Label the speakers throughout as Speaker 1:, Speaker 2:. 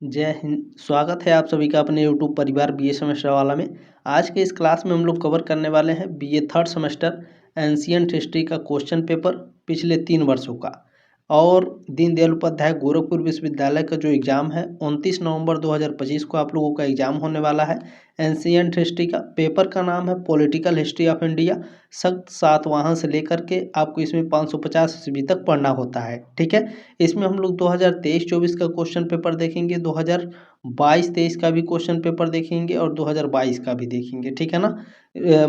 Speaker 1: जय हिंद। स्वागत है आप सभी का अपने यूट्यूब परिवार बीए सेमेस्टर वाला में। आज के इस क्लास में हम लोग कवर करने वाले हैं BA third semester ancient history का क्वेश्चन पेपर पिछले 3 वर्षों का। और दीनदयाल उपाध्याय गोरखपुर विश्वविद्यालय का जो एग्ज़ाम है 29 नवंबर 2025 को आप लोगों का एग्ज़ाम होने वाला है। एंशियंट हिस्ट्री का पेपर का नाम है पॉलिटिकल हिस्ट्री ऑफ इंडिया। सख्त सातवाहन से लेकर के आपको इसमें 550 ईस्वी तक पढ़ना होता है। ठीक है, इसमें हम लोग 2023-24 का क्वेश्चन पेपर देखेंगे, 2022-23 का भी क्वेश्चन पेपर देखेंगे और 2022 का भी देखेंगे। ठीक है ना।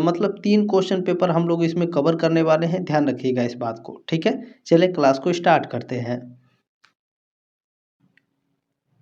Speaker 1: मतलब 3 क्वेश्चन पेपर हम लोग इसमें कवर करने वाले हैं, ध्यान रखिएगा इस बात को। ठीक है, चलिए क्लास को स्टार्ट करते हैं।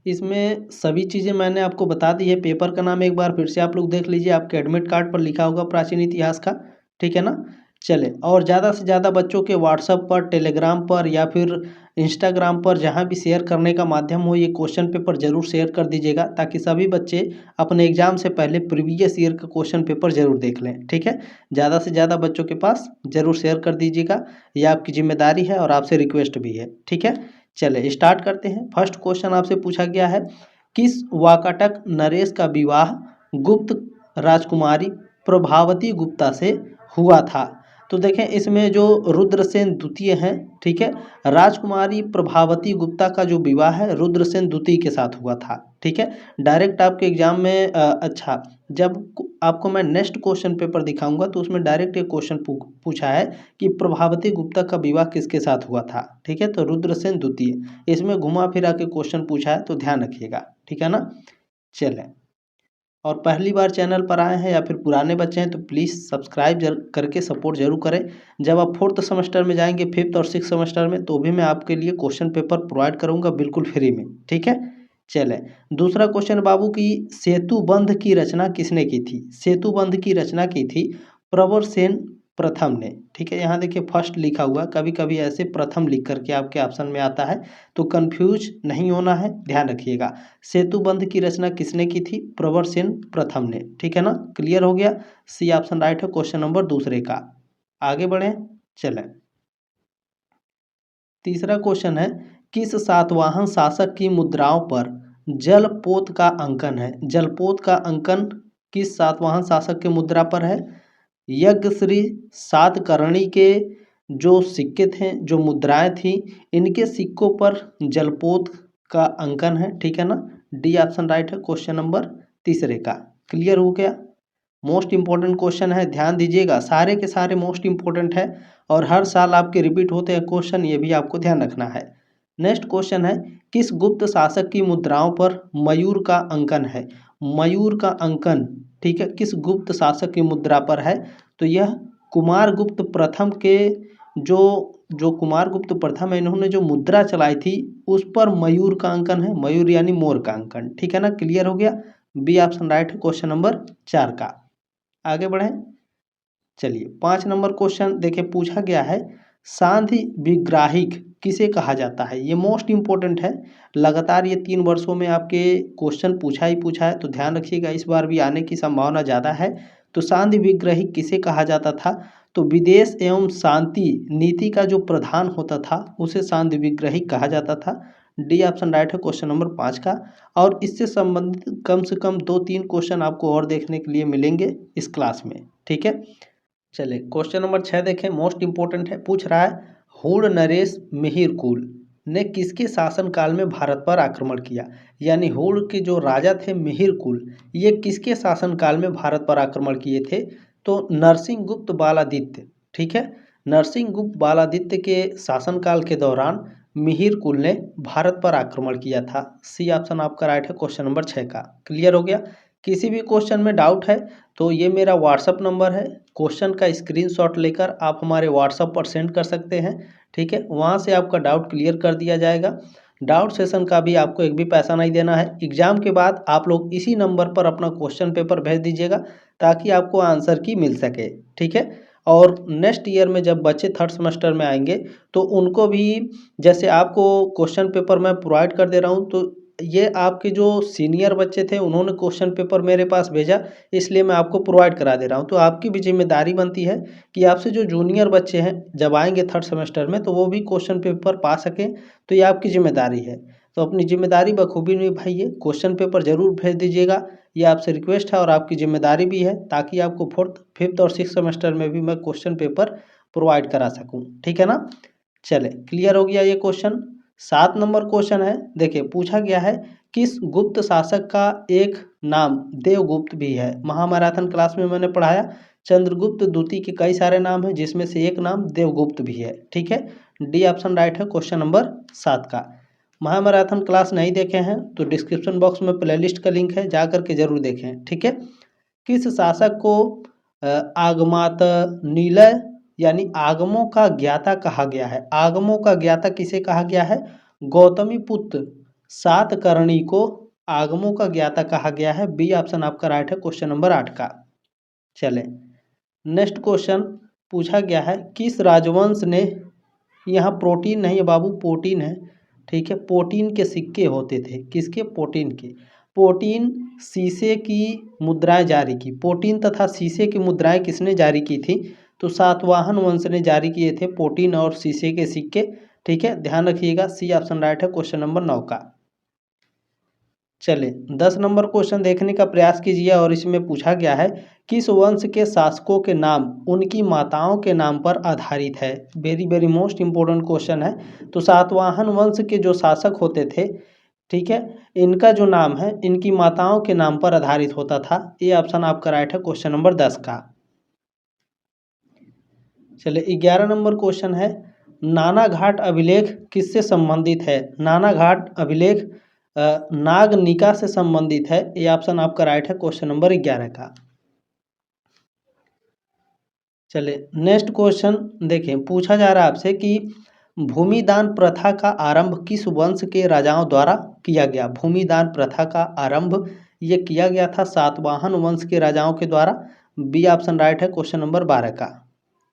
Speaker 1: इसमें सभी चीज़ें मैंने आपको बता दी है। पेपर का नाम एक बार फिर से आप लोग देख लीजिए, आपके एडमिट कार्ड पर लिखा होगा प्राचीन इतिहास का। ठीक है ना। चले, और ज़्यादा से ज़्यादा बच्चों के व्हाट्सएप पर, टेलीग्राम पर या फिर इंस्टाग्राम पर जहाँ भी शेयर करने का माध्यम हो, ये क्वेश्चन पेपर जरूर शेयर कर दीजिएगा ताकि सभी बच्चे अपने एग्जाम से पहले प्रीवियस ईयर का क्वेश्चन पेपर जरूर देख लें। ठीक है, ज़्यादा से ज़्यादा बच्चों के पास जरूर शेयर कर दीजिएगा, यह आपकी जिम्मेदारी है और आपसे रिक्वेस्ट भी है। ठीक है, चले स्टार्ट करते हैं। फर्स्ट क्वेश्चन आपसे पूछा गया है, किस वाकाटक नरेश का विवाह गुप्त राजकुमारी प्रभावती गुप्ता से हुआ था? तो देखें, इसमें जो रुद्रसेन द्वितीय हैं, ठीक है, राजकुमारी प्रभावती गुप्ता का जो विवाह है रुद्रसेन द्वितीय के साथ हुआ था। ठीक है, डायरेक्ट आपके एग्जाम में अच्छा, जब आपको मैं नेक्स्ट क्वेश्चन पेपर दिखाऊंगा तो उसमें डायरेक्ट ये क्वेश्चन पूछा है कि प्रभावती गुप्ता का विवाह किसके साथ हुआ था। ठीक है, तो रुद्रसेन द्वितीय। इसमें घुमा फिरा के क्वेश्चन पूछा है तो ध्यान रखिएगा। ठीक है ना। चलें, और पहली बार चैनल पर आए हैं या फिर पुराने बच्चे हैं तो प्लीज़ सब्सक्राइब करके सपोर्ट जरूर करें। जब आप 4th सेमेस्टर में जाएंगे, 5th और 6th सेमेस्टर में, तो भी मैं आपके लिए क्वेश्चन पेपर प्रोवाइड करूंगा बिल्कुल फ्री में। ठीक है, चलें। दूसरा क्वेश्चन बाबू की सेतु बंध की रचना किसने की थी? सेतु बंध की रचना की थी प्रवर सेन प्रथम ने। ठीक है, यहाँ देखिए फर्स्ट लिखा हुआ, कभी कभी ऐसे प्रथम लिख करके आपके ऑप्शन में आता है तो कंफ्यूज नहीं होना है, ध्यान रखिएगा। सेतु बंध की रचना किसने की थी? प्रवर सेन प्रथम ने। ठीक है ना, क्लियर हो गया। सी ऑप्शन राइट है क्वेश्चन नंबर दूसरे का। आगे बढ़े, चलें। तीसरा क्वेश्चन है, किस सातवाहन शासक की मुद्राओं पर जलपोत का अंकन है? जलपोत का अंकन किस सातवाहन शासक के मुद्रा पर है? यज्ञश्री सातकर्णी के जो सिक्के थे, जो मुद्राएं थी, इनके सिक्कों पर जलपोत का अंकन है। ठीक है ना, डी ऑप्शन राइट है क्वेश्चन नंबर तीसरे का। क्लियर हो गया। मोस्ट इंपॉर्टेंट क्वेश्चन है, ध्यान दीजिएगा, सारे के सारे मोस्ट इंपॉर्टेंट है और हर साल आपके रिपीट होते हैं क्वेश्चन, ये भी आपको ध्यान रखना है। नेक्स्ट क्वेश्चन है, किस गुप्त शासक की मुद्राओं पर मयूर का अंकन है? मयूर का अंकन, ठीक है, किस गुप्त शासक की मुद्रा पर है? तो यह कुमारगुप्त प्रथम के जो जो कुमारगुप्त प्रथम है, इन्होंने जो मुद्रा चलाई थी उस पर मयूर का अंकन है, मयूर यानी मोर का अंकन। ठीक है ना, क्लियर हो गया। बी ऑप्शन राइट है क्वेश्चन नंबर 4 का। आगे बढ़ें, चलिए 5 नंबर क्वेश्चन देखिए पूछा गया है, सांधि विग्राहिक किसे कहा जाता है? ये मोस्ट इंपॉर्टेंट है, लगातार ये 3 वर्षों में आपके क्वेश्चन पूछा ही पूछा है तो ध्यान रखिएगा, इस बार भी आने की संभावना ज़्यादा है। तो सांधि विग्राहिक किसे कहा जाता था? तो विदेश एवं शांति नीति का जो प्रधान होता था उसे सांधि विग्राहिक कहा जाता था। डी ऑप्शन राइट है क्वेश्चन नंबर 5 का। और इससे संबंधित कम से कम 2-3 क्वेश्चन आपको और देखने के लिए मिलेंगे इस क्लास में। ठीक है, चलिए क्वेश्चन नंबर 6 देखें, मोस्ट इंपॉर्टेंट है। पूछ रहा है, हुड़ नरेश मिहिरकुल ने किसके शासनकाल में भारत पर आक्रमण किया? यानी हुड़ के जो राजा थे मिहिरकुल, ये किसके शासनकाल में भारत पर आक्रमण किए थे? तो नरसिंह गुप्त बालादित्य। ठीक है, नरसिंह गुप्त बालादित्य के शासनकाल के दौरान मिहिरकुल ने भारत पर आक्रमण किया था। सी ऑप्शन आपका राइट है क्वेश्चन नंबर 6 का। क्लियर हो गया। किसी भी क्वेश्चन में डाउट है तो ये मेरा व्हाट्सअप नंबर है, क्वेश्चन का स्क्रीनशॉट लेकर आप हमारे व्हाट्सअप पर सेंड कर सकते हैं। ठीक है, वहाँ से आपका डाउट क्लियर कर दिया जाएगा। डाउट सेशन का भी आपको एक भी पैसा नहीं देना है। एग्जाम के बाद आप लोग इसी नंबर पर अपना क्वेश्चन पेपर भेज दीजिएगा ताकि आपको आंसर की मिल सके। ठीक है, और नेक्स्ट ईयर में जब बच्चे 3rd सेमेस्टर में आएंगे तो उनको भी, जैसे आपको क्वेश्चन पेपर मैं प्रोवाइड कर दे रहा हूँ, तो ये आपके जो सीनियर बच्चे थे उन्होंने क्वेश्चन पेपर मेरे पास भेजा, इसलिए मैं आपको प्रोवाइड करा दे रहा हूँ। तो आपकी भी जिम्मेदारी बनती है कि आपसे जो जूनियर बच्चे हैं जब आएंगे 3rd सेमेस्टर में तो वो भी क्वेश्चन पेपर पा सकें, तो ये आपकी जिम्मेदारी है। तो अपनी जिम्मेदारी बखूबी निभाइए, क्वेश्चन पेपर जरूर भेज दीजिएगा, ये आपसे रिक्वेस्ट है और आपकी जिम्मेदारी भी है, ताकि आपको 4th 5th और 6th सेमेस्टर में भी मैं क्वेश्चन पेपर प्रोवाइड करा सकूं, ठीक है ना। चले, क्लियर हो गया ये क्वेश्चन। 7 नंबर क्वेश्चन है, देखिए पूछा गया है किस गुप्त शासक का एक नाम देवगुप्त भी है। महामैराथन क्लास में मैंने पढ़ाया चंद्रगुप्त द्वितीय के कई सारे नाम हैं, जिसमें से एक नाम देवगुप्त भी है, ठीक है। डी ऑप्शन राइट है क्वेश्चन नंबर 7 का। महामैराथन क्लास नहीं देखे हैं तो डिस्क्रिप्शन बॉक्स में प्लेलिस्ट का लिंक है, जा करके जरूर देखें, ठीक है। किस शासक को आगमात नीलय यानी आगमों का ज्ञाता कहा गया है। आगमों का ज्ञाता किसे कहा गया है? गौतमी पुत्र सातकर्णी को आगमों का ज्ञाता कहा गया है। बी ऑप्शन आपका राइट है क्वेश्चन नंबर 8 का। चले, नेक्स्ट क्वेश्चन पूछा गया है किस राजवंश ने, यहाँ प्रोटीन नहीं है बाबू, प्रोटीन है, ठीक है। प्रोटीन के सिक्के होते थे, किसके? प्रोटीन के। प्रोटीन शीशे की मुद्राएं जारी की। प्रोटीन तथा शीशे की मुद्राएं किसने जारी की थी? तो सातवाहन वंश ने जारी किए थे प्रोटीन और शीशे के सिक्के, ठीक है, ध्यान रखिएगा। सी ऑप्शन राइट है क्वेश्चन नंबर 9 का। चले, 10 नंबर क्वेश्चन देखने का प्रयास कीजिए और इसमें पूछा गया है किस वंश के शासकों के नाम उनकी माताओं के नाम पर आधारित है। Very very most important question है। तो सातवाहन वंश के जो शासक होते थे, ठीक है, इनका जो नाम है इनकी माताओं के नाम पर आधारित होता था। ये ऑप्शन आपका राइट है क्वेश्चन नंबर 10 का। चले, 11 नंबर क्वेश्चन है नानाघाट अभिलेख किससे संबंधित है। नानाघाट अभिलेख नागनिका से संबंधित है। ये ऑप्शन आपका राइट है क्वेश्चन नंबर 11 का। चले, नेक्स्ट क्वेश्चन देखें, पूछा जा रहा है आपसे कि भूमिदान प्रथा का आरंभ किस वंश के राजाओं द्वारा किया गया। भूमिदान प्रथा का आरंभ ये किया गया था सातवाहन वंश के राजाओं के द्वारा। बी ऑप्शन राइट है क्वेश्चन नंबर 12 का।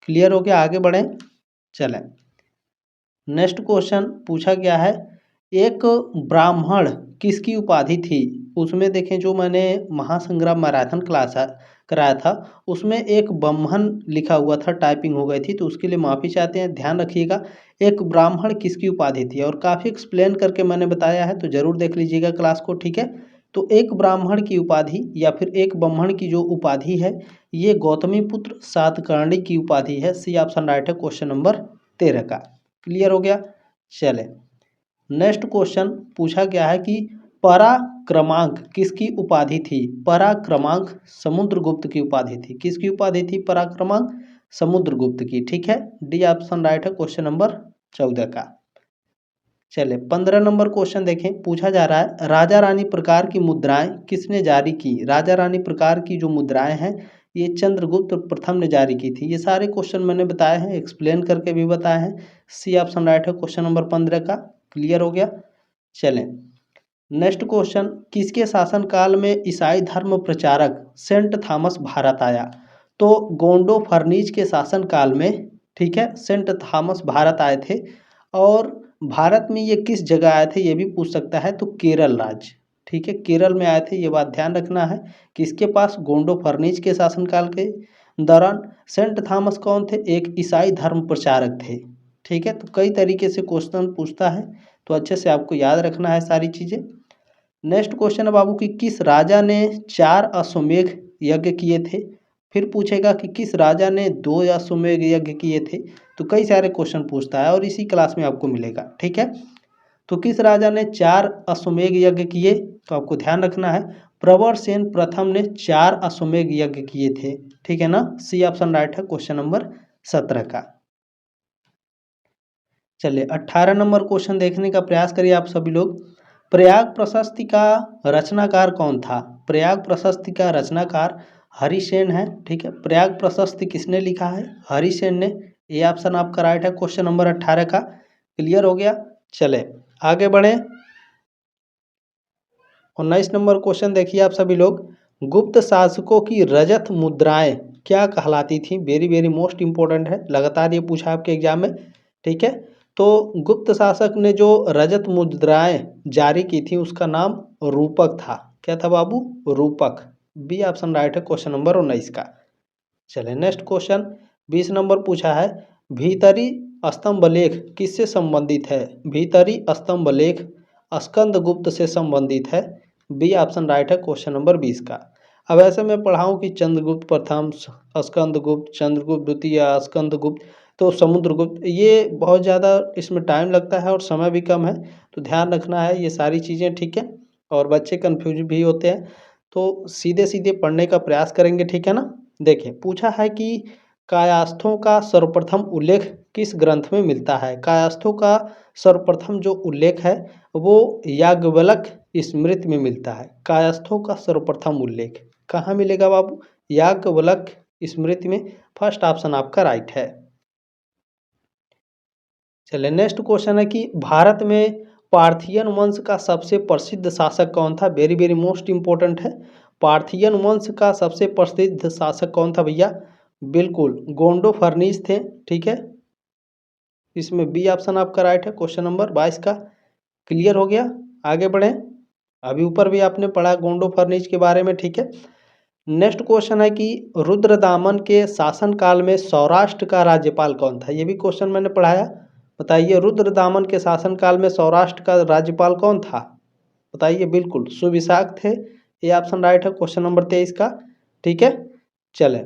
Speaker 1: क्लियर हो गया, आगे बढ़ें। चलें, नेक्स्ट क्वेश्चन पूछा गया है एक ब्राह्मण किसकी उपाधि थी। उसमें देखें, जो मैंने महासंग्राम मैराथन क्लास कराया था उसमें एक ब्राह्मण लिखा हुआ था, टाइपिंग हो गई थी, तो उसके लिए माफ़ी चाहते हैं, ध्यान रखिएगा। एक ब्राह्मण किसकी उपाधि थी और काफ़ी एक्सप्लेन करके मैंने बताया है, तो ज़रूर देख लीजिएगा क्लास को, ठीक है। तो एक ब्राह्मण की उपाधि या फिर एक ब्राह्मण की जो उपाधि है ये गौतमी पुत्र सातकर्णी की उपाधि है। सी ऑप्शन राइट है क्वेश्चन नंबर 13 का। क्लियर हो गया। चले, नेक्स्ट क्वेश्चन पूछा गया है कि पराक्रमांक किसकी उपाधि थी। पराक्रमांक समुद्रगुप्त की उपाधि थी। किसकी उपाधि थी? पराक्रमांक समुद्रगुप्त की, ठीक है। डी ऑप्शन राइट है क्वेश्चन नंबर 14 का। चले, 15 नंबर क्वेश्चन देखें, पूछा जा रहा है राजा रानी प्रकार की मुद्राएं किसने जारी की। राजा रानी प्रकार की जो मुद्राएं हैं ये चंद्रगुप्त प्रथम ने जारी की थी। ये सारे क्वेश्चन मैंने बताए हैं, एक्सप्लेन करके भी बताए हैं। सी ऑप्शन राइट है क्वेश्चन नंबर 15 का। क्लियर हो गया। चलें, नेक्स्ट क्वेश्चन किसके शासनकाल में ईसाई धर्म प्रचारक सेंट थॉमस भारत आया। तो गोंडो फर्नीज के शासनकाल में, ठीक है, सेंट थॉमस भारत आए थे। और भारत में ये किस जगह आए थे ये भी पूछ सकता है, तो केरल राज्य, ठीक है, केरल में आए थे। ये बात ध्यान रखना है। किसके पास? गोंडो फर्नीज के शासनकाल के दौरान। सेंट थॉमस कौन थे? एक ईसाई धर्म प्रचारक थे, ठीक है। तो कई तरीके से क्वेश्चन पूछता है, तो अच्छे से आपको याद रखना है सारी चीज़ें। नेक्स्ट क्वेश्चन है बाबू कि किस राजा ने 4 अश्वमेध यज्ञ किए थे। फिर पूछेगा कि किस राजा ने 2 अश्वमेध यज्ञ किए थे। तो कई सारे क्वेश्चन पूछता है और इसी क्लास में आपको मिलेगा, ठीक है। तो किस राजा ने 4 अश्वमेध यज्ञ किए, तो आपको ध्यान रखना है प्रवरसेन प्रथम ने 4 अश्वमेध यज्ञ किए थे, ठीक है ना। सी ऑप्शन राइट है क्वेश्चन नंबर 17 का। चलिए, 18 नंबर क्वेश्चन देखने का प्रयास करिए आप सभी लोग। प्रयाग प्रशस्ति का रचनाकार कौन था। प्रयाग प्रशस्ति का रचनाकार हरिसेन है, ठीक है। प्रयाग प्रशस्ति किसने लिखा है? हरिसेन ने। ये ऑप्शन आपका राइट है क्वेश्चन नंबर 18 का। क्लियर हो गया। चले, आगे बढ़े। 19 नंबर क्वेश्चन देखिए आप सभी लोग, गुप्त शासकों की रजत मुद्राएं क्या कहलाती थी। वेरी वेरी मोस्ट इंपॉर्टेंट है, लगातार ये पूछा आपके एग्जाम में, ठीक है। तो गुप्त शासक ने जो रजत मुद्राएं जारी की थी उसका नाम रूपक था। क्या था बाबू? रूपक। बी ऑप्शन राइट है क्वेश्चन नंबर 19 का। चले, नेक्स्ट क्वेश्चन 20 नंबर पूछा है भीतरी स्तंभ लेख किससे संबंधित है। भीतरी स्तंभ लेख स्कंदगुप्त से संबंधित है? बी ऑप्शन राइट है क्वेश्चन नंबर 20 का। अब ऐसे मैं पढ़ाऊँ कि चंद्रगुप्त प्रथम, स्कंदगुप्त, चंद्रगुप्त द्वितीय, स्कंदगुप्त, तो समुद्रगुप्त, ये बहुत ज़्यादा इसमें टाइम लगता है और समय भी कम है, तो ध्यान रखना है ये सारी चीज़ें, ठीक है। और बच्चे कंफ्यूज भी होते हैं, तो सीधे सीधे पढ़ने का प्रयास करेंगे, ठीक है ना। देखिए पूछा है कि कायास्थों का सर्वप्रथम उल्लेख किस ग्रंथ में मिलता है? कायास्थों का सर्वप्रथम जो उल्लेख है वो याज्ञवल्क स्मृति में मिलता है। कायास्थों का सर्वप्रथम उल्लेख कहाँ मिलेगा बाबू? याज्ञवल्क स्मृति में। फर्स्ट ऑप्शन आपका राइट है। चलिए नेक्स्ट क्वेश्चन है कि भारत में पार्थियन वंश का सबसे प्रसिद्ध शासक कौन था? वेरी वेरी मोस्ट इंपॉर्टेंट है। पार्थियन वंश का सबसे प्रसिद्ध शासक कौन था भैया? बिल्कुल गोंडो फर्निस थे, ठीक है। इसमें बी ऑप्शन आपका राइट है क्वेश्चन नंबर 22 का। क्लियर हो गया? आगे बढ़ें। अभी ऊपर भी आपने पढ़ा गोंडो फर्निस के बारे में, ठीक है। नेक्स्ट क्वेश्चन है कि रुद्रदामन के शासनकाल में सौराष्ट्र का राज्यपाल कौन था? ये भी क्वेश्चन मैंने पढ़ाया। बताइए रुद्रदामन के शासनकाल में सौराष्ट्र का राज्यपाल कौन था? बताइए। बिल्कुल सुविशाख थे। ये ऑप्शन राइट है क्वेश्चन नंबर 23 का, ठीक है। चले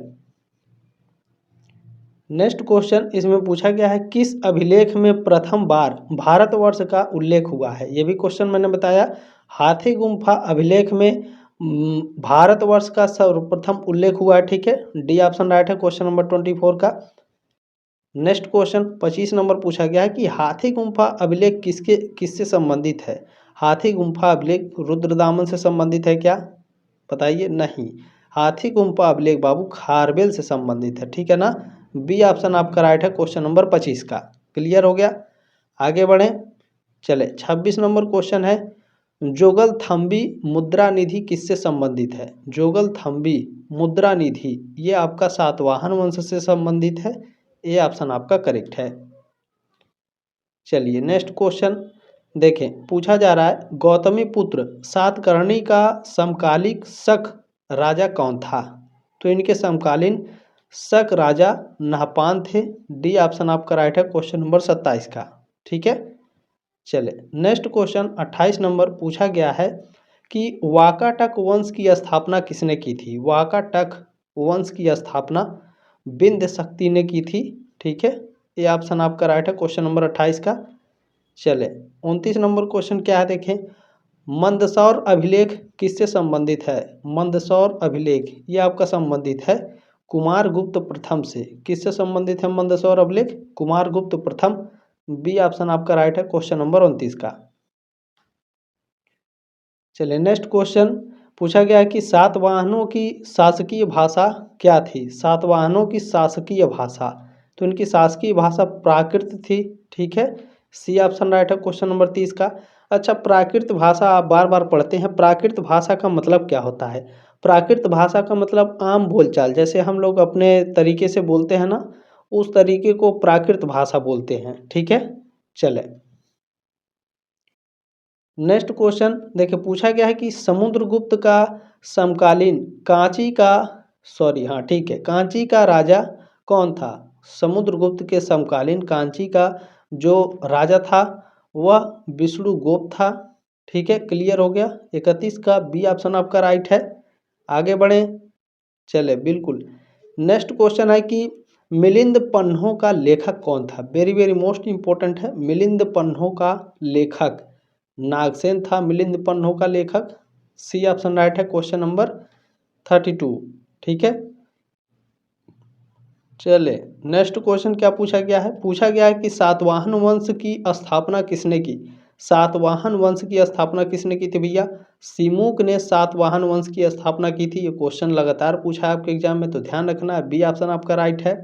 Speaker 1: नेक्स्ट क्वेश्चन, इसमें पूछा गया है किस अभिलेख में प्रथम बार भारतवर्ष का उल्लेख हुआ है? ये भी क्वेश्चन मैंने बताया। हाथी गुम्फा अभिलेख में भारतवर्ष का सर्वप्रथम उल्लेख हुआ है, ठीक है। डी ऑप्शन राइट है क्वेश्चन नंबर 24 का। नेक्स्ट क्वेश्चन 25 नंबर पूछा गया है कि हाथी गुम्फा अभिलेख किससे संबंधित है? हाथी गुम्फा अभिलेख रुद्रदामन से संबंधित है क्या? बताइए। नहीं, हाथी गुम्फा अभिलेख बाबू खारवेल से संबंधित है, ठीक है ना। बी ऑप्शन आपका राइट है क्वेश्चन नंबर 25 का। क्लियर हो गया? आगे बढ़ें। चले 26 नंबर क्वेश्चन है जोगलथम्बी मुद्रा निधि किससे संबंधित है? जोगलथम्बी मुद्रा निधि ये आपका सातवाहन वंश से संबंधित है। ये ऑप्शन आपका करेक्ट है। चलिए नेक्स्ट क्वेश्चन देखें, पूछा जा रहा है गौतमी पुत्र सातकर्णी का समकालिक शक राजा कौन था? तो इनके समकालीन शक राजा नहपान थे। डी ऑप्शन आपका राइट है क्वेश्चन नंबर 27 का, ठीक है। चले नेक्स्ट क्वेश्चन 28 नंबर पूछा गया है कि वाकाटक वंश की स्थापना किसने की थी? वाकाटक वंश की स्थापना विंध्य शक्ति ने की थी, ठीक है। ये ऑप्शन आपका राइट है क्वेश्चन नंबर 28 का। चले 29 नंबर क्वेश्चन क्या है देखें, मंदसौर अभिलेख किससे संबंधित है? मंदसौर अभिलेख ये आपका संबंधित है कुमारगुप्त प्रथम से। किससे संबंधित है मंदसौर अभिलेख? कुमारगुप्त प्रथम। बी ऑप्शन आपका राइट है क्वेश्चन नंबर 29 का। चलिए नेक्स्ट क्वेश्चन पूछा गया है कि सातवाहनों की शासकीय भाषा क्या थी? सातवाहनों की शासकीय भाषा, तो इनकी शासकीय भाषा प्राकृत थी, ठीक है। सी ऑप्शन राइट है क्वेश्चन नंबर 30 का। अच्छा, प्राकृत भाषा आप बार बार पढ़ते हैं, प्राकृत भाषा का मतलब क्या होता है? प्राकृत भाषा का मतलब आम बोलचाल, जैसे हम लोग अपने तरीके से बोलते हैं ना, उस तरीके को प्राकृत भाषा बोलते हैं, ठीक है। चले नेक्स्ट क्वेश्चन देखिए, पूछा गया है कि समुद्रगुप्त का समकालीन कांची का हाँ ठीक है, कांची का राजा कौन था? समुद्रगुप्त के समकालीन कांची का जो राजा था वह विष्णुगुप्त था, ठीक है। क्लियर हो गया? 31 का बी ऑप्शन आपका राइट है। आगे बढ़ें। चले बिल्कुल नेक्स्ट क्वेश्चन है कि मिलिंद पन्हों का लेखक कौन था? वेरी वेरी मोस्ट इंपॉर्टेंट है। मिलिंद पन्हों का लेखक नागसेन था। मिलिंद पन्हों का लेखक सी ऑप्शन राइट है क्वेश्चन नंबर 32, ठीक है। चले नेक्स्ट क्वेश्चन क्या पूछा गया है? पूछा गया है कि सातवाहन वंश की स्थापना किसने की? सातवाहन वंश की स्थापना किसने की थी भैया? सिमुक ने सातवाहन वंश की स्थापना की थी। ये क्वेश्चन लगातार पूछा है आपके एग्जाम में, तो ध्यान रखना है। बी ऑप्शन आपका राइट है।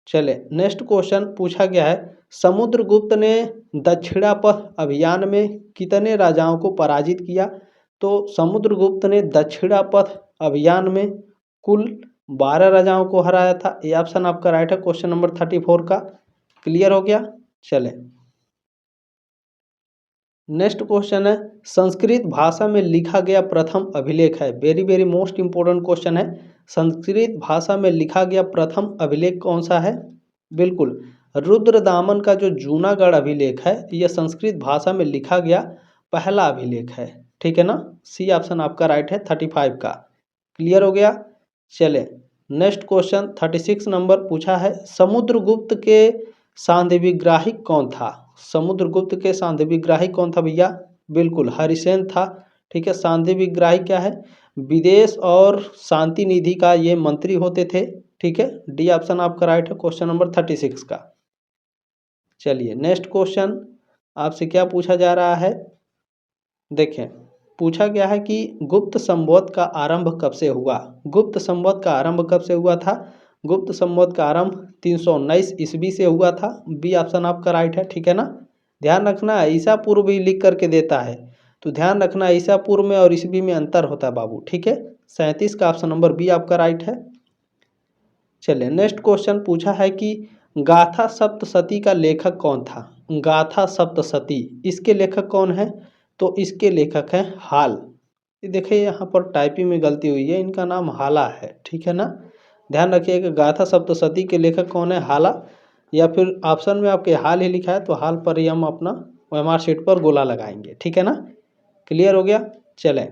Speaker 1: चले नेक्स्ट क्वेश्चन पूछा गया है समुद्रगुप्त ने दक्षिणापथ अभियान में कितने राजाओं को पराजित किया? तो समुद्रगुप्त ने दक्षिणापथ अभियान में कुल 12 राजाओं को हराया था। ये ऑप्शन आपका राइट है क्वेश्चन नंबर 34 का। क्लियर हो गया? चले नेक्स्ट क्वेश्चन है संस्कृत भाषा में लिखा गया प्रथम अभिलेख है। Very very most important question है। संस्कृत भाषा में लिखा गया प्रथम अभिलेख कौन सा है? बिल्कुल रुद्रदामन का जो जूनागढ़ अभिलेख है यह संस्कृत भाषा में लिखा गया पहला अभिलेख है। ठीक है ना, सी ऑप्शन आपका राइट है 35 का। क्लियर हो गया। चले नेक्स्ट क्वेश्चन 36 नंबर पूछा है, समुद्रगुप्त के सांध्यविग्राहिक कौन था? समुद्रगुप्त के सांध्यविग्राहिक कौन था भैया? बिल्कुल हरिसेन था। ठीक है, सांध्यविग्राहिक क्या है? विदेश और शांति निधि का ये मंत्री होते थे। ठीक है, डी ऑप्शन आपका राइट है क्वेश्चन नंबर 36 का। चलिए नेक्स्ट क्वेश्चन आपसे क्या पूछा जा रहा है, देखें पूछा गया है कि गुप्त संवत का आरंभ कब से हुआ? गुप्त संवत का आरंभ कब से हुआ था? गुप्त संवत का आरंभ 319 ईस्वी से हुआ था। बी ऑप्शन आपका राइट है। ठीक है ना, ध्यान रखना ईसा पूर्व भी लिख करके देता है, तो ध्यान रखना ईसा पूर्व में और ईस्वी में अंतर होता है बाबू। ठीक है, 37 का ऑप्शन नंबर बी आपका राइट है। चलिए नेक्स्ट क्वेश्चन पूछा है कि गाथा सप्तशती का लेखक कौन था? गाथा सप्तशती इसके लेखक कौन है? तो इसके लेखक हैं हाल। देखिए यहाँ पर टाइपिंग में गलती हुई है, इनका नाम हाला है। ठीक है ना, ध्यान रखिएगा गाथा सप्तशती के लेखक कौन है? हाला, या फिर ऑप्शन में आपके हाल ही लिखा है तो हाल पर ही हम अपना OMR शीट पर गोला लगाएंगे। ठीक है ना, क्लियर हो गया। चलें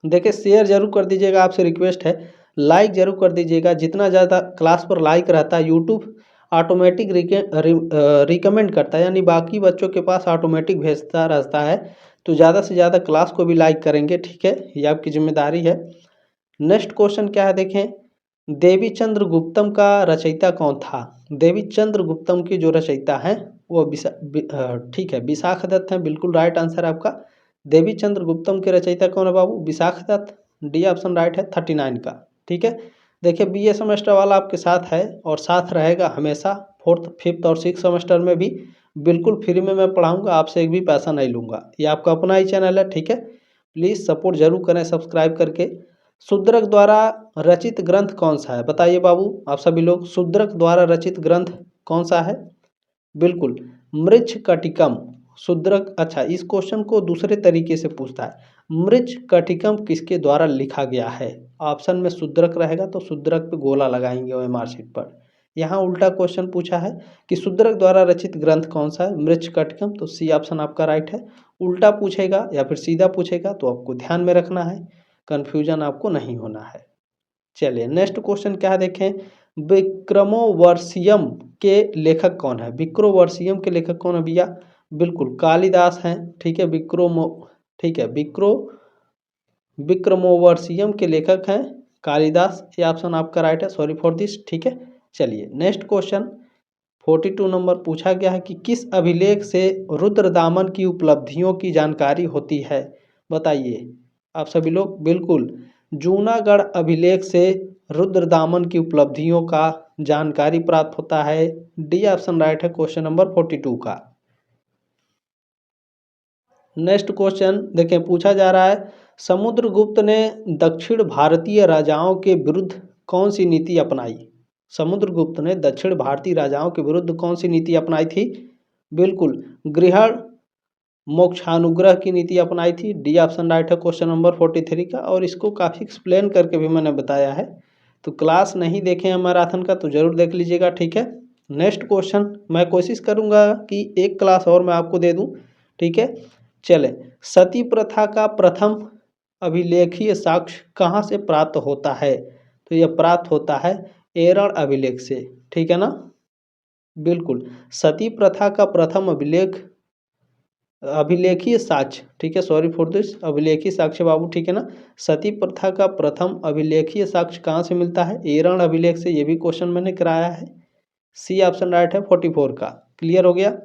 Speaker 1: देखिए शेयर जरूर कर दीजिएगा, आपसे रिक्वेस्ट है लाइक जरूर कर दीजिएगा। जितना ज़्यादा क्लास पर लाइक रहता है यूट्यूब ऑटोमेटिक रिकमेंड करता है, यानी बाकी बच्चों के पास ऑटोमेटिक भेजता रहता है, तो ज़्यादा से ज़्यादा क्लास को भी लाइक करेंगे। ठीक है, ये आपकी जिम्मेदारी है। नेक्स्ट क्वेश्चन क्या है देखें, देवी चंद्र गुप्तम का रचयिता कौन था? देवी चंद्र गुप्तम की जो रचयिता हैं वो ठीक है विशाख दत्त हैं। बिल्कुल राइट आंसर आपका। देवी चंद्र गुप्तम के रचयिता कौन है बाबू? Vishakh Datta. D option right है 39 का। ठीक है, देखिए BA सेमेस्टर वाला आपके साथ है और साथ रहेगा हमेशा, 4th 5th और 6th सेमेस्टर में भी बिल्कुल फ्री में मैं पढ़ाऊंगा, आपसे एक भी पैसा नहीं लूँगा। ये आपका अपना ही चैनल है। ठीक है, प्लीज़ सपोर्ट जरूर करें सब्सक्राइब करके। शूद्रक द्वारा रचित ग्रंथ कौन सा है? बताइए बाबू आप सभी लोग, शूद्रक द्वारा रचित ग्रंथ कौन सा है? बिल्कुल मृच्छकटिकम। शूद्रक, अच्छा इस क्वेश्चन को दूसरे तरीके से पूछता है, मृच्छकटिकम किसके द्वारा लिखा गया है? ऑप्शन में शूद्रक रहेगा तो शूद्रक पे गोला लगाएंगे OMR शीट पर। यहाँ उल्टा क्वेश्चन पूछा है कि शूद्रक द्वारा रचित ग्रंथ कौन सा है? मृच्छकटिकम, तो सी ऑप्शन आपका राइट है। उल्टा पूछेगा या फिर सीधा पूछेगा तो आपको ध्यान में रखना है, कन्फ्यूजन आपको नहीं होना है। चलिए नेक्स्ट क्वेश्चन क्या है देखें, विक्रमोर्वशीयम के लेखक कौन है? विक्रमोर्वशीयम के लेखक कौन है भैया? बिल्कुल कालिदास हैं। ठीक है, विक्रमोर्वशीयम के लेखक हैं कालिदास। ये ऑप्शन आपका राइट है, सॉरी फॉर दिस। ठीक है, चलिए नेक्स्ट क्वेश्चन 42 नंबर पूछा गया है कि किस अभिलेख से रुद्रदामन की उपलब्धियों की जानकारी होती है? बताइए आप सभी लोग। बिल्कुल जूनागढ़ अभिलेख से रुद्रदामन की उपलब्धियों का जानकारी प्राप्त होता है। डी ऑप्शन राइट है क्वेश्चन नंबर 42 का। नेक्स्ट क्वेश्चन देखें पूछा जा रहा है, समुद्रगुप्त ने दक्षिण भारतीय राजाओं के विरुद्ध कौन सी नीति अपनाई? समुद्रगुप्त ने दक्षिण भारतीय राजाओं के विरुद्ध कौन सी नीति अपनाई थी? बिल्कुल गृहण मोक्षानुग्रह की नीति अपनाई थी। डी ऑप्शन राइट है क्वेश्चन नंबर 43 का, और इसको काफ़ी एक्सप्लेन करके भी मैंने बताया है, तो क्लास नहीं देखे हैं मैराथन का तो ज़रूर देख लीजिएगा। ठीक है, नेक्स्ट क्वेश्चन मैं कोशिश करूंगा कि एक क्लास और मैं आपको दे दूं। ठीक है, चले सती प्रथा का प्रथम अभिलेखीय साक्ष्य कहाँ से प्राप्त होता है? तो यह प्राप्त होता है एरण अभिलेख से। ठीक है ना, बिल्कुल सती प्रथा का प्रथम अभिलेखीय साक्ष्य, ठीक है सॉरी फॉर दिस, अभिलेखीय साक्ष्य बाबू। ठीक है ना, सती प्रथा का प्रथम अभिलेखीय साक्ष्य कहाँ से मिलता है? एरण अभिलेख से। ये भी क्वेश्चन मैंने कराया है, सी ऑप्शन राइट है 44 का। क्लियर हो गया।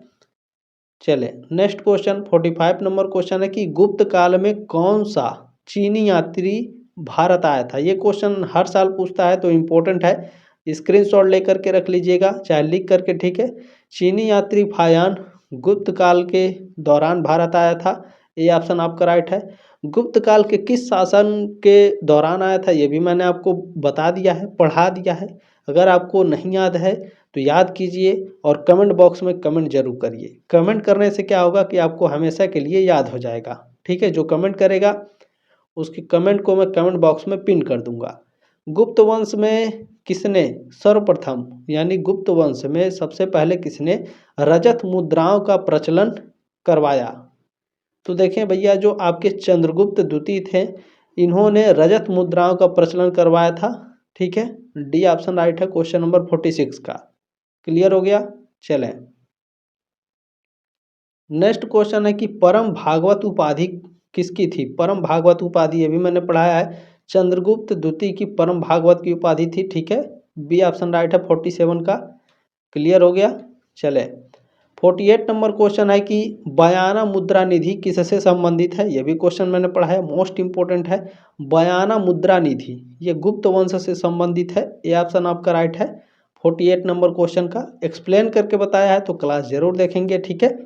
Speaker 1: चले नेक्स्ट क्वेश्चन 45 नंबर क्वेश्चन है कि गुप्त काल में कौन सा चीनी यात्री भारत आया था? ये क्वेश्चन हर साल पूछता है तो इम्पोर्टेंट है, स्क्रीनशॉट लेकर के रख लीजिएगा चाहे लिख करके। ठीक है, चीनी यात्री फायान गुप्त काल के दौरान भारत आया था। ये ऑप्शन आपका राइट है। गुप्त काल के किस शासन के दौरान आया था ये भी मैंने आपको बता दिया है, पढ़ा दिया है। अगर आपको नहीं याद है तो याद कीजिए और कमेंट बॉक्स में कमेंट जरूर करिए। कमेंट करने से क्या होगा कि आपको हमेशा के लिए याद हो जाएगा। ठीक है, जो कमेंट करेगा उसकी कमेंट को मैं कमेंट बॉक्स में पिन कर दूंगा। गुप्त वंश में किसने सर्वप्रथम यानी गुप्त वंश में सबसे पहले किसने रजत मुद्राओं का प्रचलन करवाया? तो देखें भैया, जो आपके चंद्रगुप्त द्वितीय थे, इन्होंने रजत मुद्राओं का प्रचलन करवाया था। ठीक है, डी ऑप्शन राइट है क्वेश्चन नंबर 46 का। क्लियर हो गया? चलें, नेक्स्ट क्वेश्चन है कि परम भागवत उपाधि किसकी थी? परम भागवत उपाधि ये भी मैंने पढ़ाया है, चंद्रगुप्त द्वितीय की परम भागवत की उपाधि थी। ठीक है, बी ऑप्शन राइट है 47 का। क्लियर हो गया? चले, 48 नंबर क्वेश्चन है कि बयाना मुद्रा निधि किससे संबंधित है? यह भी क्वेश्चन मैंने पढ़ा है, मोस्ट इंपोर्टेंट है। बयाना मुद्रा निधि ये गुप्त वंश से संबंधित है, ये ऑप्शन आपका राइट है। 48 नंबर क्वेश्चन का एक्सप्लेन करके बताया है, तो क्लास जरूर देखेंगे। ठीक है,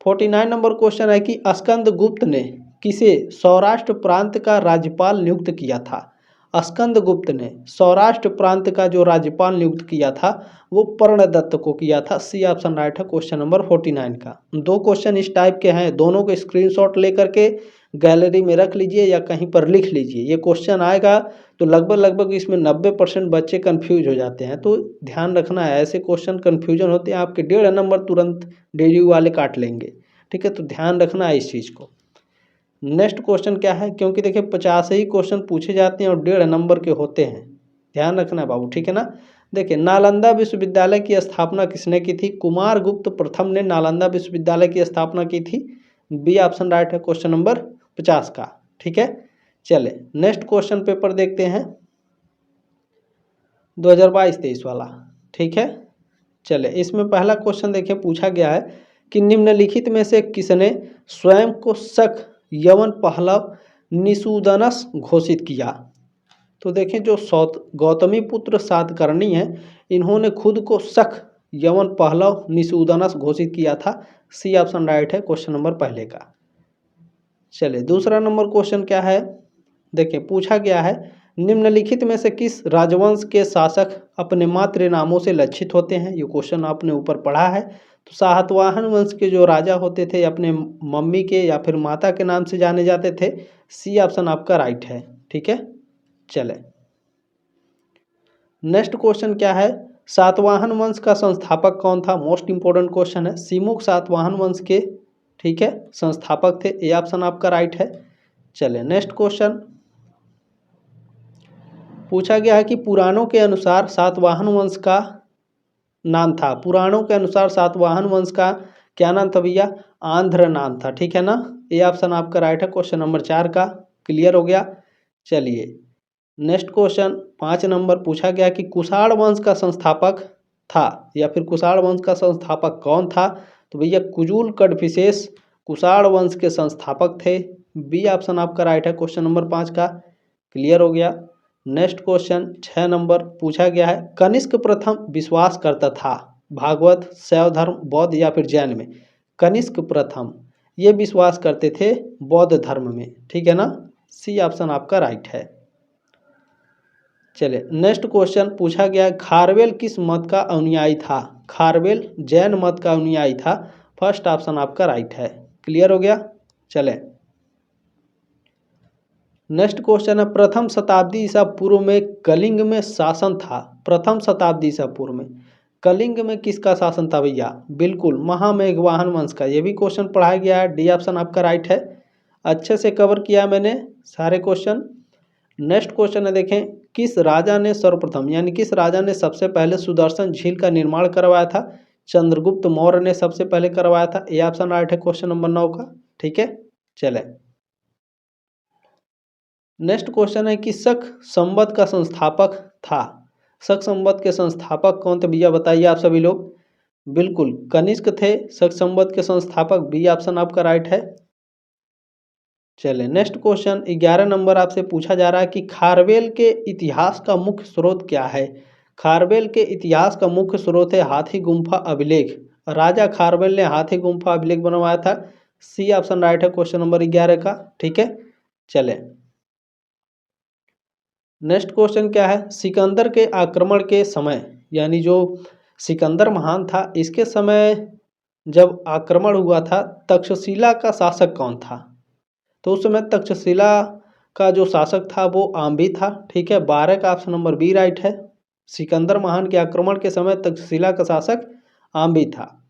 Speaker 1: 49 नंबर क्वेश्चन है कि स्कंद गुप्त ने किसे सौराष्ट्र प्रांत का राज्यपाल नियुक्त किया था? स्कंद गुप्त ने सौराष्ट्र प्रांत का जो राज्यपाल नियुक्त किया था वो पर्णदत्त को किया था। सी ऑप्शन राइट है क्वेश्चन नंबर 49 का। दो क्वेश्चन इस टाइप के हैं, दोनों को स्क्रीनशॉट लेकर के गैलरी में रख लीजिए या कहीं पर लिख लीजिए। ये क्वेश्चन आएगा तो लगभग इसमें 90% बच्चे कंफ्यूज हो जाते हैं, तो ध्यान रखना है, ऐसे क्वेश्चन कंफ्यूजन होते हैं आपके 1.5 नंबर तुरंत डेली वाले काट लेंगे। ठीक है, तो ध्यान रखना है इस चीज़ को। नेक्स्ट क्वेश्चन क्या है, क्योंकि देखिए 50 ही क्वेश्चन पूछे जाते हैं और 1.5 नंबर के होते हैं, ध्यान रखना है बाबू। ठीक है ना, देखिए नालंदा विश्वविद्यालय की स्थापना किसने की थी? कुमारगुप्त प्रथम ने नालंदा विश्वविद्यालय की स्थापना की थी। बी ऑप्शन राइट है क्वेश्चन नंबर 50 का। ठीक है, चले नेक्स्ट क्वेश्चन पेपर देखते हैं 2022-23 वाला। ठीक है, चले इसमें पहला क्वेश्चन देखिए पूछा गया है कि निम्नलिखित में से किसने स्वयं को शक यवन पहलव निषूदनस घोषित किया? तो देखें, जो गौतमी पुत्र सातकर्णी हैं, इन्होंने खुद को शक यवन पहलव निषूदनस घोषित किया था। सी ऑप्शन राइट है क्वेश्चन नंबर पहले का। चलिए दूसरा नंबर क्वेश्चन क्या है, देखिए पूछा गया है निम्नलिखित में से किस राजवंश के शासक अपने मातृ नामों से लक्षित होते हैं? ये क्वेश्चन आपने ऊपर पढ़ा है। तो सातवाहन वंश के जो राजा होते थे अपने मम्मी के या फिर माता के नाम से जाने जाते थे। सी ऑप्शन आपका राइट है। ठीक है, चले नेक्स्ट क्वेश्चन क्या है, सातवाहन वंश का संस्थापक कौन था? मोस्ट इंपोर्टेंट क्वेश्चन है। सिमुक सातवाहन वंश के, ठीक है, संस्थापक थे। ए ऑप्शन आपका राइट है। चले नेक्स्ट क्वेश्चन पूछा गया है कि पुराणों के अनुसार सातवाहन वंश का नाम था, पुराणों के अनुसार सातवाहन वंश का क्या नाम था भैया? आंध्र नाम था। ठीक है ना, ए ऑप्शन आपका राइट है क्वेश्चन नंबर 4 का। क्लियर हो गया? चलिए नेक्स्ट क्वेश्चन 5 नंबर पूछा गया कि कुषाण वंश का संस्थापक था या फिर कुषाण वंश का संस्थापक कौन था? तो भैया कुजूल कड़फिसेस कुषाण वंश के संस्थापक थे। बी ऑप्शन आपका राइट है क्वेश्चन नंबर 5 का। क्लियर हो गया? नेक्स्ट क्वेश्चन 6 नंबर पूछा गया है कनिष्क प्रथम विश्वास करता था भागवत, शैव धर्म, बौद्ध या फिर जैन में? कनिष्क प्रथम ये विश्वास करते थे बौद्ध धर्म में। ठीक है ना, सी ऑप्शन आपका राइट है। चले नेक्स्ट क्वेश्चन पूछा गया खारवेल किस मत का अनुयायी था? खारवेल जैन मत का अनुयायी था। फर्स्ट ऑप्शन आपका राइट है। क्लियर हो गया? चले नेक्स्ट क्वेश्चन है प्रथम शताब्दी ईसा पूर्व में कलिंग में शासन था। प्रथम शताब्दी ईसा पूर्व में कलिंग में किसका शासन था भैया? बिल्कुल महामेघवाहन वंश का। ये भी क्वेश्चन पढ़ाया गया है। डी ऑप्शन आपका राइट है। अच्छे से कवर किया मैंने सारे क्वेश्चन। नेक्स्ट क्वेश्चन है देखें किस राजा ने सर्वप्रथम यानी किस राजा ने सबसे पहले सुदर्शन झील का निर्माण करवाया था? चंद्रगुप्त मौर्य ने सबसे पहले करवाया था। ए ऑप्शन राइट है क्वेश्चन नंबर 9 का। ठीक है, चले नेक्स्ट क्वेश्चन है कि शक संवत का संस्थापक था। शक संवत के संस्थापक कौन थे भैया बताइए आप सभी लोग? बिल्कुल कनिष्क थे शक संवत के संस्थापक। बी ऑप्शन आपका राइट है। चले नेक्स्ट क्वेश्चन 11 नंबर आपसे पूछा जा रहा है कि खारवेल के इतिहास का मुख्य स्रोत क्या है? खारवेल के इतिहास का मुख्य स्रोत है हाथी गुम्फा अभिलेख। राजा खारवेल ने हाथी गुम्फा अभिलेख बनवाया था। सी ऑप्शन राइट है क्वेश्चन नंबर 11 का। ठीक है, चले नेक्स्ट क्वेश्चन क्या है सिकंदर के आक्रमण के समय यानी जो सिकंदर महान था इसके समय जब आक्रमण हुआ था तक्षशिला का शासक कौन था? तो उस समय तक्षशिला का जो शासक था वो आम्भी था। ठीक है, 12 का ऑप्शन नंबर बी राइट है। सिकंदर महान के आक्रमण के समय तक्षशिला का शासक आम्बी था।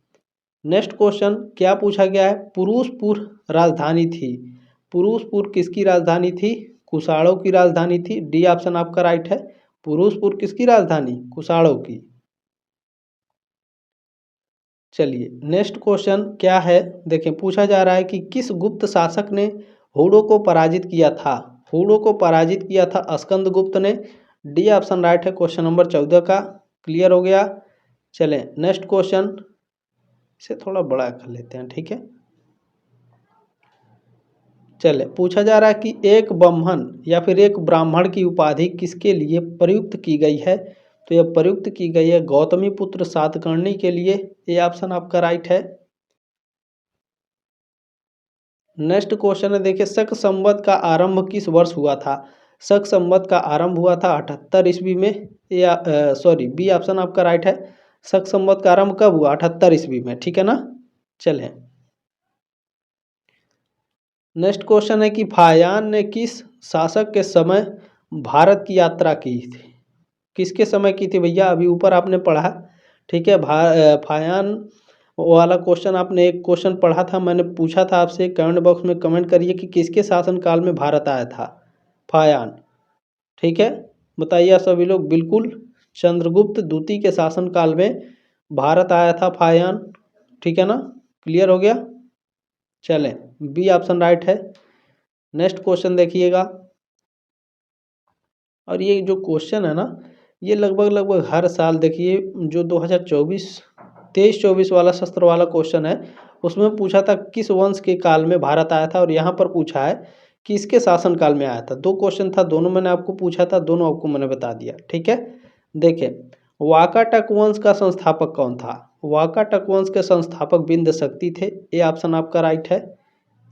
Speaker 1: नेक्स्ट क्वेश्चन क्या पूछा गया है, पुरुषपुर राजधानी थी। पुरुषपुर किसकी राजधानी थी, कुशाणों की राजधानी थी। डी ऑप्शन आपका राइट है, पुरुषपुर किसकी राजधानी, कुशाणों की। चलिए नेक्स्ट क्वेश्चन क्या है, देखें पूछा जा रहा है कि किस गुप्त शासक ने हुडों को पराजित किया था। हुडों को पराजित किया था स्कंदगुप्त ने। डी ऑप्शन राइट है क्वेश्चन नंबर 14 का। क्लियर हो गया। चलें नेक्स्ट क्वेश्चन, इसे थोड़ा बड़ा कर लेते हैं, ठीक है। चले पूछा जा रहा है कि एक ब्राह्मण या फिर एक ब्राह्मण की उपाधि किसके लिए प्रयुक्त की गई है। तो यह प्रयुक्त की गई है गौतमी पुत्र सातकर्णी के लिए। ये ऑप्शन आपका राइट है। नेक्स्ट क्वेश्चन है, देखिए शक संवत का आरंभ किस वर्ष हुआ था। शक संवत का आरंभ हुआ था 78 ईस्वी में, या सॉरी बी ऑप्शन आपका राइट है। शक संवत का आरंभ कब हुआ, 78 ईस्वी में, ठीक है ना। चलें नेक्स्ट क्वेश्चन है कि फायान ने किस शासक के समय भारत की यात्रा की थी। किसके समय की थी भैया, अभी ऊपर आपने पढ़ा, ठीक है। फायान वाला क्वेश्चन आपने एक क्वेश्चन पढ़ा था, मैंने पूछा था आपसे, कमेंट बॉक्स में कमेंट करिए कि किसके शासनकाल में भारत आया था फायान, ठीक है। बताइए सभी लोग। बिल्कुल चंद्रगुप्त द्वितीय के शासनकाल में भारत आया था फायान, ठीक है ना। क्लियर हो गया। चलें बी ऑप्शन राइट है। नेक्स्ट क्वेश्चन देखिएगा, और ये जो क्वेश्चन है ना, ये लगभग हर साल देखिए, जो 2023-24 वाला सत्र वाला क्वेश्चन है, उसमें पूछा था किस वंश के काल में भारत आया था, और यहाँ पर पूछा है कि इसके शासन काल में आया था। दो क्वेश्चन था, दोनों मैंने आपको पूछा था, दोनों आपको मैंने बता दिया, ठीक है। देखें वाकाटक वंश का संस्थापक कौन था। वाकाटक वंश के संस्थापक बिंद शक्ति थे। ये ऑप्शन आपका राइट है।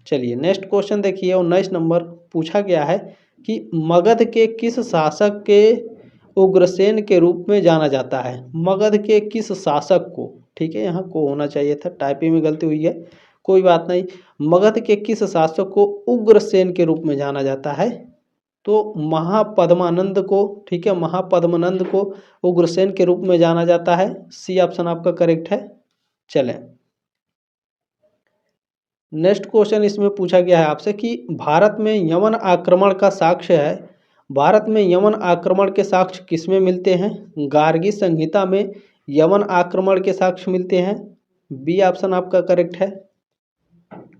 Speaker 1: चलिए नेक्स्ट क्वेश्चन देखिए, 19 नंबर पूछा गया है कि मगध के किस शासक के उग्रसेन के रूप में जाना जाता है। मगध के किस शासक को, ठीक है, यहाँ को होना चाहिए था, टाइपिंग में गलती हुई है, कोई बात नहीं। मगध के किस शासक को उग्रसेन के रूप में जाना जाता है। तो महापद्मानंद को, ठीक है, महापद्मानंद को उग्रसेन के रूप में जाना जाता है। सी ऑप्शन आपका करेक्ट है। चलें नेक्स्ट क्वेश्चन इसमें पूछा गया है आपसे कि भारत में यमन आक्रमण का साक्ष्य है। भारत में यमन आक्रमण के साक्ष्य किसमें मिलते हैं। गार्गी संहिता में यमन आक्रमण के साक्ष्य मिलते हैं। बी ऑप्शन आपका करेक्ट है।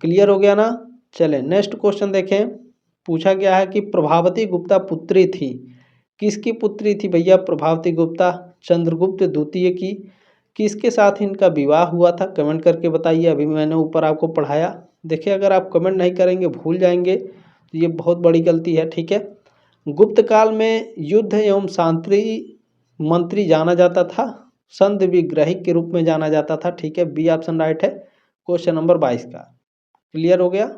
Speaker 1: क्लियर हो गया ना। चलें नेक्स्ट क्वेश्चन देखें, पूछा गया है कि प्रभावती गुप्ता पुत्री थी। किसकी पुत्री थी भैया प्रभावती गुप्ता, चंद्रगुप्त द्वितीय की। किसके साथ इनका विवाह हुआ था, कमेंट करके बताइए। अभी मैंने ऊपर आपको पढ़ाया, देखिए अगर आप कमेंट नहीं करेंगे, भूल जाएंगे, तो ये बहुत बड़ी गलती है, ठीक है। गुप्त काल में युद्ध एवं शांति मंत्री जाना जाता था, संत विग्रही के रूप में जाना जाता था, ठीक है। बी ऑप्शन राइट है क्वेश्चन नंबर 22 का। क्लियर हो गया।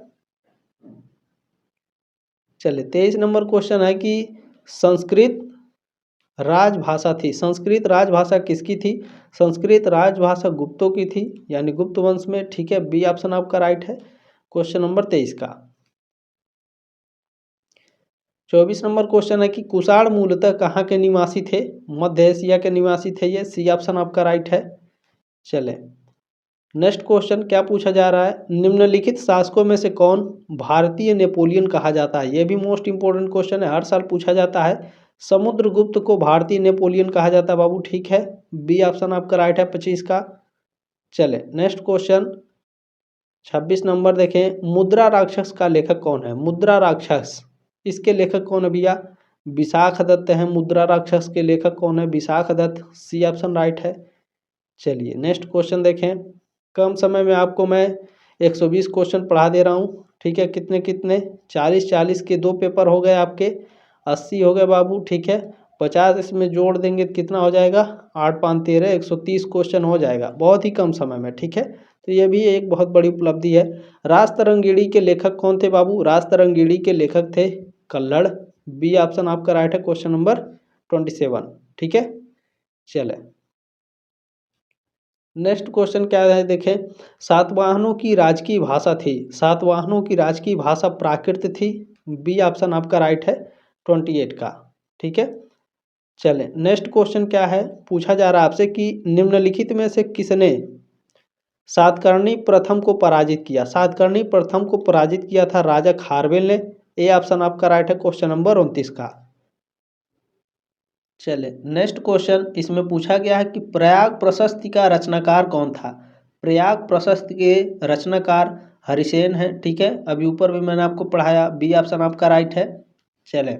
Speaker 1: चलिए 23 नंबर क्वेश्चन है कि संस्कृत राजभाषा थी। संस्कृत राजभाषा किसकी थी। संस्कृत राजभाषा गुप्तों की थी, यानी गुप्त वंश में, ठीक है। बी ऑप्शन आपका राइट है क्वेश्चन नंबर 23 का। 24 नंबर क्वेश्चन है कि कुषाण मूलतः कहाँ के निवासी थे। मध्य एशिया के निवासी थे ये। सी ऑप्शन आपका राइट है। चले नेक्स्ट क्वेश्चन क्या पूछा जा रहा है, निम्नलिखित शासकों में से कौन भारतीय नेपोलियन कहा जाता है। यह भी मोस्ट इंपोर्टेंट क्वेश्चन है, हर साल पूछा जाता है। समुद्रगुप्त को भारतीय नेपोलियन कहा जाता है बाबू, ठीक है। बी ऑप्शन आपका राइट है 25 का। चले नेक्स्ट क्वेश्चन 26 नंबर देखें, मुद्रा राक्षस का लेखक कौन है। मुद्रा राक्षस, इसके लेखक कौन है भैया, विशाख दत्त हैं। मुद्रा राक्षस के लेखक कौन है, Vishakh Datta. C option right है। चलिए नेक्स्ट क्वेश्चन देखें, कम समय में आपको मैं 120 क्वेश्चन पढ़ा दे रहा हूँ, ठीक है। कितने कितने 40 के 2 पेपर हो गए आपके, 80 हो गए बाबू, ठीक है। 50 इसमें जोड़ देंगे तो कितना हो जाएगा, 8 5 13, 130 क्वेश्चन हो जाएगा बहुत ही कम समय में, ठीक है। तो ये भी एक बहुत बड़ी उपलब्धि है। राजतरंगिणी के लेखक कौन थे बाबू, राजतरंगिणी के लेखक थे कल्लड़। बी ऑप्शन आपका राइट है क्वेश्चन नंबर 27, ठीक है। चले नेक्स्ट क्वेश्चन क्या है देखें, सातवाहनों की राजकीय भाषा थी। सातवाहनों की राजकीय भाषा प्राकृत थी। बी ऑप्शन आपका राइट है 28 का, ठीक है। चले नेक्स्ट क्वेश्चन क्या है, पूछा जा रहा है आपसे कि निम्नलिखित में से किसने सातकर्णी प्रथम को पराजित किया। सातकर्णी प्रथम को पराजित किया था राजा खारवेल ने। ए ऑप्शन आपका राइट है क्वेश्चन नंबर 29 का। चले नेक्स्ट क्वेश्चन इसमें पूछा गया है कि प्रयाग प्रशस्ति का रचनाकार कौन था। प्रयाग प्रशस्ति के रचनाकार हरिसेन है, ठीक है, अभी ऊपर भी मैंने आपको पढ़ाया। बी ऑप्शन आपका राइट है। चले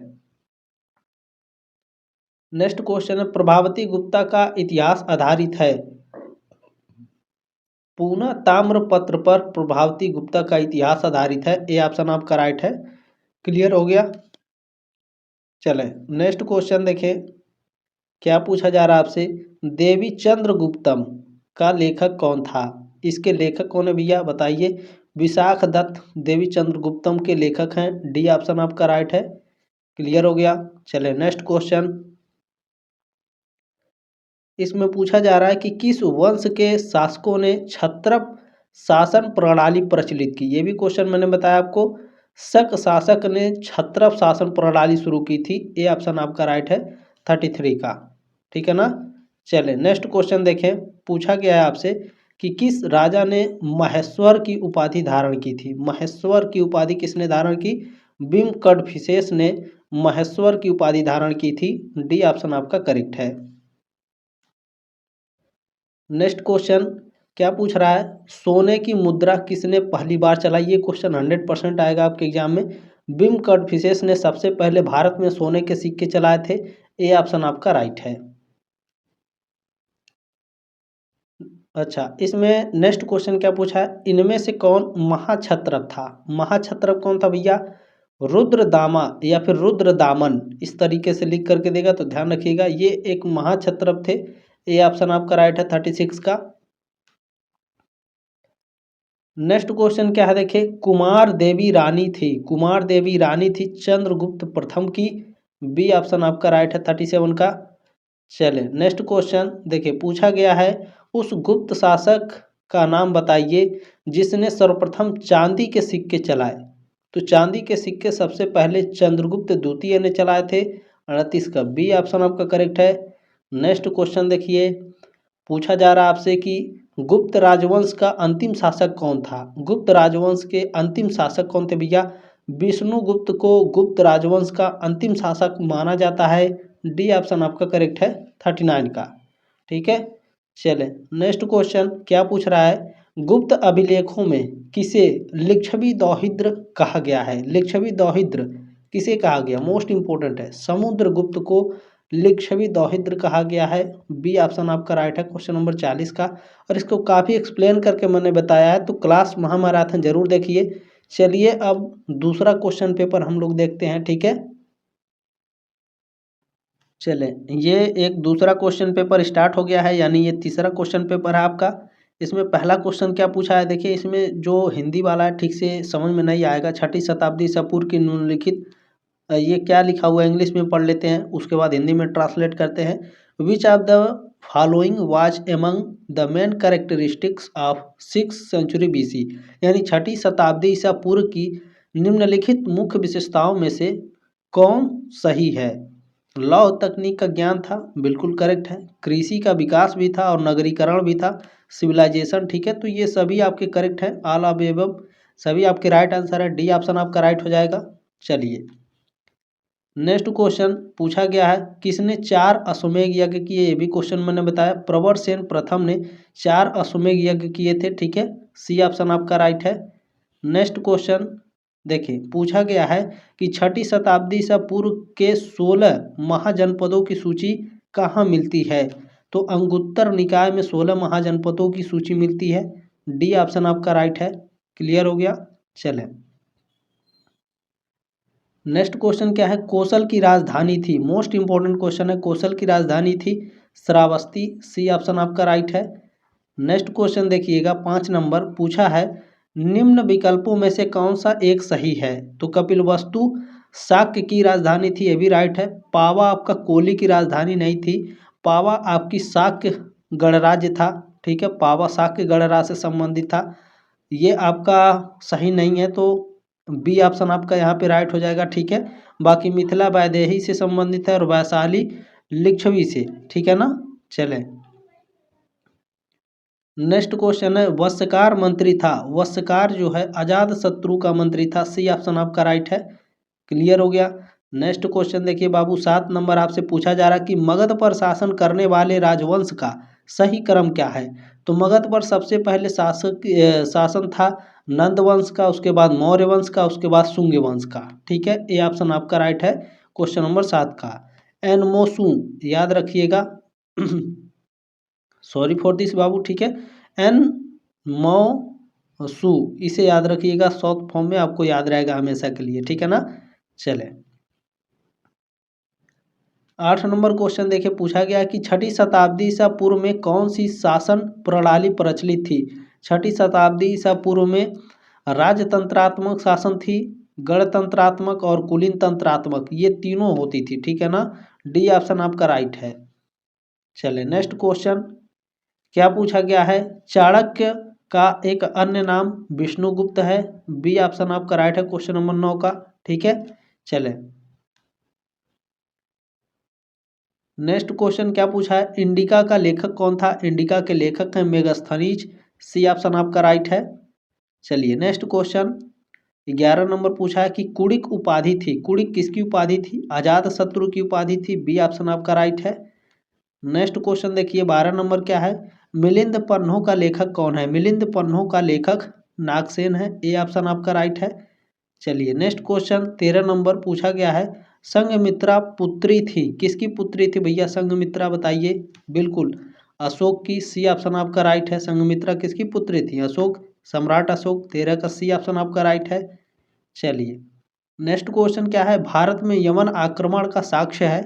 Speaker 1: नेक्स्ट क्वेश्चन है, प्रभावती गुप्ता का इतिहास आधारित है। पूना ताम्रपत्र पर प्रभावती गुप्ता का इतिहास आधारित है। ए ऑप्शन आपका राइट है। क्लियर हो गया। चलें नेक्स्ट क्वेश्चन देखें क्या पूछा जा रहा है आपसे, देवी चंद्रगुप्तम का लेखक कौन था। इसके लेखक कौन है भैया बताइए। विशाख दत्त देवी चंद्रगुप्तम के लेखक हैं। डी ऑप्शन आपका राइट है। क्लियर हो गया। चले नेक्स्ट क्वेश्चन इसमें पूछा जा रहा है कि किस वंश के शासकों ने क्षत्रप शासन प्रणाली प्रचलित की। ये भी क्वेश्चन मैंने बताया आपको। शक शासक ने क्षत्रप शासन प्रणाली शुरू की थी। ए ऑप्शन आपका राइट है 33 का, ठीक है ना। चले नेक्स्ट क्वेश्चन देखें, पूछा गया है आपसे कि किस राजा ने महेश्वर की उपाधि धारण की थी। महेश्वर की उपाधि किसने धारण की। बिम्बकडफिसेस ने महेश्वर की उपाधि धारण की थी। डी ऑप्शन आपका करेक्ट है। नेक्स्ट क्वेश्चन क्या पूछ रहा है, सोने की मुद्रा किसने पहली बार चलाई। ये क्वेश्चन 100% आएगा आपके एग्जाम में। बिम्बकडफिसेस ने सबसे पहले भारत में सोने के सिक्के चलाए थे। ए ऑप्शन आपका राइट है। अच्छा इसमें नेक्स्ट क्वेश्चन क्या पूछा है, इनमें से कौन महाक्षत्रप था। महाक्षत्रप कौन था भैया। रुद्रदामा या फिर रुद्रदामन, इस तरीके से लिख करके देगा तो ध्यान रखिएगा, ये एक महाक्षत्रप थे। ए ऑप्शन आपका राइट है 36 का। नेक्स्ट क्वेश्चन क्या है देखिए, कुमार देवी रानी थी। कुमार देवी रानी थी चंद्रगुप्त प्रथम की। बी ऑप्शन आपका राइट है 37 का। चले नेक्स्ट क्वेश्चन देखिए, पूछा गया है उस गुप्त शासक का नाम बताइए जिसने सर्वप्रथम चांदी के सिक्के चलाए। तो चांदी के सिक्के सबसे पहले चंद्रगुप्त द्वितीय ने चलाए थे। 38 का। बी ऑप्शन आपका करेक्ट है। नेक्स्ट क्वेश्चन देखिए, पूछा जा रहा है आपसे कि गुप्त राजवंश का अंतिम शासक कौन था। गुप्त राजवंश के अंतिम शासक कौन थे भैया। विष्णुगुप्त को गुप्त राजवंश का अंतिम शासक माना जाता है। डी ऑप्शन आपका करेक्ट है 39 का, ठीक है। चले नेक्स्ट क्वेश्चन क्या पूछ रहा है, गुप्त अभिलेखों में किसे लिच्छवी दौहित्र कहा गया है। लिच्छवी दौहित्र किसे कहा गया, मोस्ट इंपोर्टेंट है। समुद्रगुप्त को लिच्छवी दौहित्र कहा गया है। बी ऑप्शन आपका राइट है क्वेश्चन नंबर 40 का। और इसको काफ़ी एक्सप्लेन करके मैंने बताया है, तो क्लास महामैराथन जरूर देखिए। चलिए अब दूसरा क्वेश्चन पेपर हम लोग देखते हैं, ठीक है। चले ये एक दूसरा क्वेश्चन पेपर स्टार्ट हो गया है, यानी ये तीसरा क्वेश्चन पेपर है आपका। इसमें पहला क्वेश्चन क्या पूछा है देखिए, इसमें जो हिंदी वाला है ठीक से समझ में नहीं आएगा। 6ठी शताब्दी ईसा पूर्व की निम्नलिखित, ये क्या लिखा हुआ है इंग्लिश में पढ़ लेते हैं, उसके बाद हिंदी में ट्रांसलेट करते हैं। Which of the following was among the main characteristics of 6th century BC, यानी 6ठी शताब्दी ईसा पूर्व की निम्नलिखित मुख्य विशेषताओं में से कौन सही है। लौ तकनीक का ज्ञान था, बिल्कुल करेक्ट है। कृषि का विकास भी था और नगरीकरण भी था, सिविलाइजेशन, ठीक है। तो ये सभी आपके करेक्ट हैं, ऑल ऑफ एबव सभी आपके राइट आंसर है। डी ऑप्शन आपका राइट हो जाएगा। चलिए नेक्स्ट क्वेश्चन पूछा गया है, किसने 4 अश्वमेध यज्ञ किए। ये भी क्वेश्चन मैंने बताया, प्रवर सेन प्रथम ने 4 अश्वमेध यज्ञ किए थे, ठीक है। सी ऑप्शन आपका राइट है। नेक्स्ट क्वेश्चन देखिए, पूछा गया है कि 6ठी शताब्दी ईसा पूर्व के 16 महाजनपदों की सूची कहाँ मिलती है। तो अंगुत्तर निकाय में 16 महाजनपदों की सूची मिलती है। डी ऑप्शन आपका राइट है। क्लियर हो गया। चलें नेक्स्ट क्वेश्चन क्या है, कौशल की राजधानी थी। मोस्ट इंपॉर्टेंट क्वेश्चन है, कौशल की राजधानी थी श्रावस्ती। सी ऑप्शन आपका राइट है। नेक्स्ट क्वेश्चन देखिएगा 5 नंबर, पूछा है निम्न विकल्पों में से कौन सा एक सही है। तो कपिलवस्तु शाक्य की राजधानी थी, ये भी राइट है। पावा आपका कोली की राजधानी नहीं थी, पावा आपकी शाक्य गणराज्य था, ठीक है। पावा शाक्य गणराज्य से संबंधित था, ये आपका सही नहीं है। तो बी ऑप्शन आपका यहाँ पे राइट हो जाएगा, ठीक है। बाकी मिथिला वैदेही से संबंधित है और वैशाली लिच्छवी से, ठीक है ना। चले नेक्स्ट क्वेश्चन है, वस्त्रकार मंत्री था। वस्त्रकार जो है अजात शत्रु का मंत्री था। सी ऑप्शन आपका राइट है। क्लियर हो गया। नेक्स्ट क्वेश्चन देखिए बाबू, 7 नंबर आपसे पूछा जा रहा है कि मगध पर शासन करने वाले राजवंश का सही क्रम क्या है। तो मगध पर सबसे पहले शासन था नंद वंश का, उसके बाद मौर्य वंश का, उसके बाद शुंग वंश का। ठीक है, ये ऑप्शन आपका राइट है क्वेश्चन नंबर 7 का। एनमोसू याद रखिएगा सॉरी फॉर दिस बाबू, ठीक है। एन मो सू इसे याद रखिएगा, शॉर्ट फॉर्म में आपको याद रहेगा हमेशा के लिए, ठीक है ना। चले 8 नंबर क्वेश्चन देखिए, पूछा गया कि छठी शताब्दी ईसा पूर्व में कौन सी शासन प्रणाली प्रचलित थी। छठी शताब्दी ईसा पूर्व में राजतंत्रात्मक शासन थी, गणतंत्रात्मक और कुलीन तंत्रात्मक, ये तीनों होती थी, ठीक है ना। डी ऑप्शन आपका राइट है। चले नेक्स्ट क्वेश्चन क्या पूछा गया है, चाणक्य का एक अन्य नाम विष्णुगुप्त है। बी ऑप्शन आपका राइट है क्वेश्चन नंबर 9 का, ठीक है। चले नेक्स्ट क्वेश्चन क्या पूछा है, इंडिका का लेखक कौन था। इंडिका के लेखक हैं मेगास्थनीज। सी ऑप्शन आपका राइट है। चलिए नेक्स्ट क्वेश्चन 11 नंबर पूछा है कि कुड़िक उपाधि थी। कुड़िक किसकी उपाधि थी, अजात शत्रु की उपाधि थी। बी ऑप्शन आपका राइट है। नेक्स्ट क्वेश्चन देखिए 12 नंबर क्या है, मिलिंद पन्हों का लेखक कौन है। मिलिंद पन्हों का लेखक नागसेन है। ए ऑप्शन आपका राइट है। चलिए नेक्स्ट क्वेश्चन 13 नंबर पूछा गया है, संघमित्रा पुत्री थी। किसकी पुत्री थी भैया संघमित्रा, बताइए। बिल्कुल अशोक की। सी ऑप्शन आपका राइट है। संघमित्रा किसकी पुत्री थी, अशोक, सम्राट अशोक। 13 का सी ऑप्शन आपका राइट है। चलिए नेक्स्ट क्वेश्चन क्या है, भारत में यमन आक्रमण का साक्ष्य है।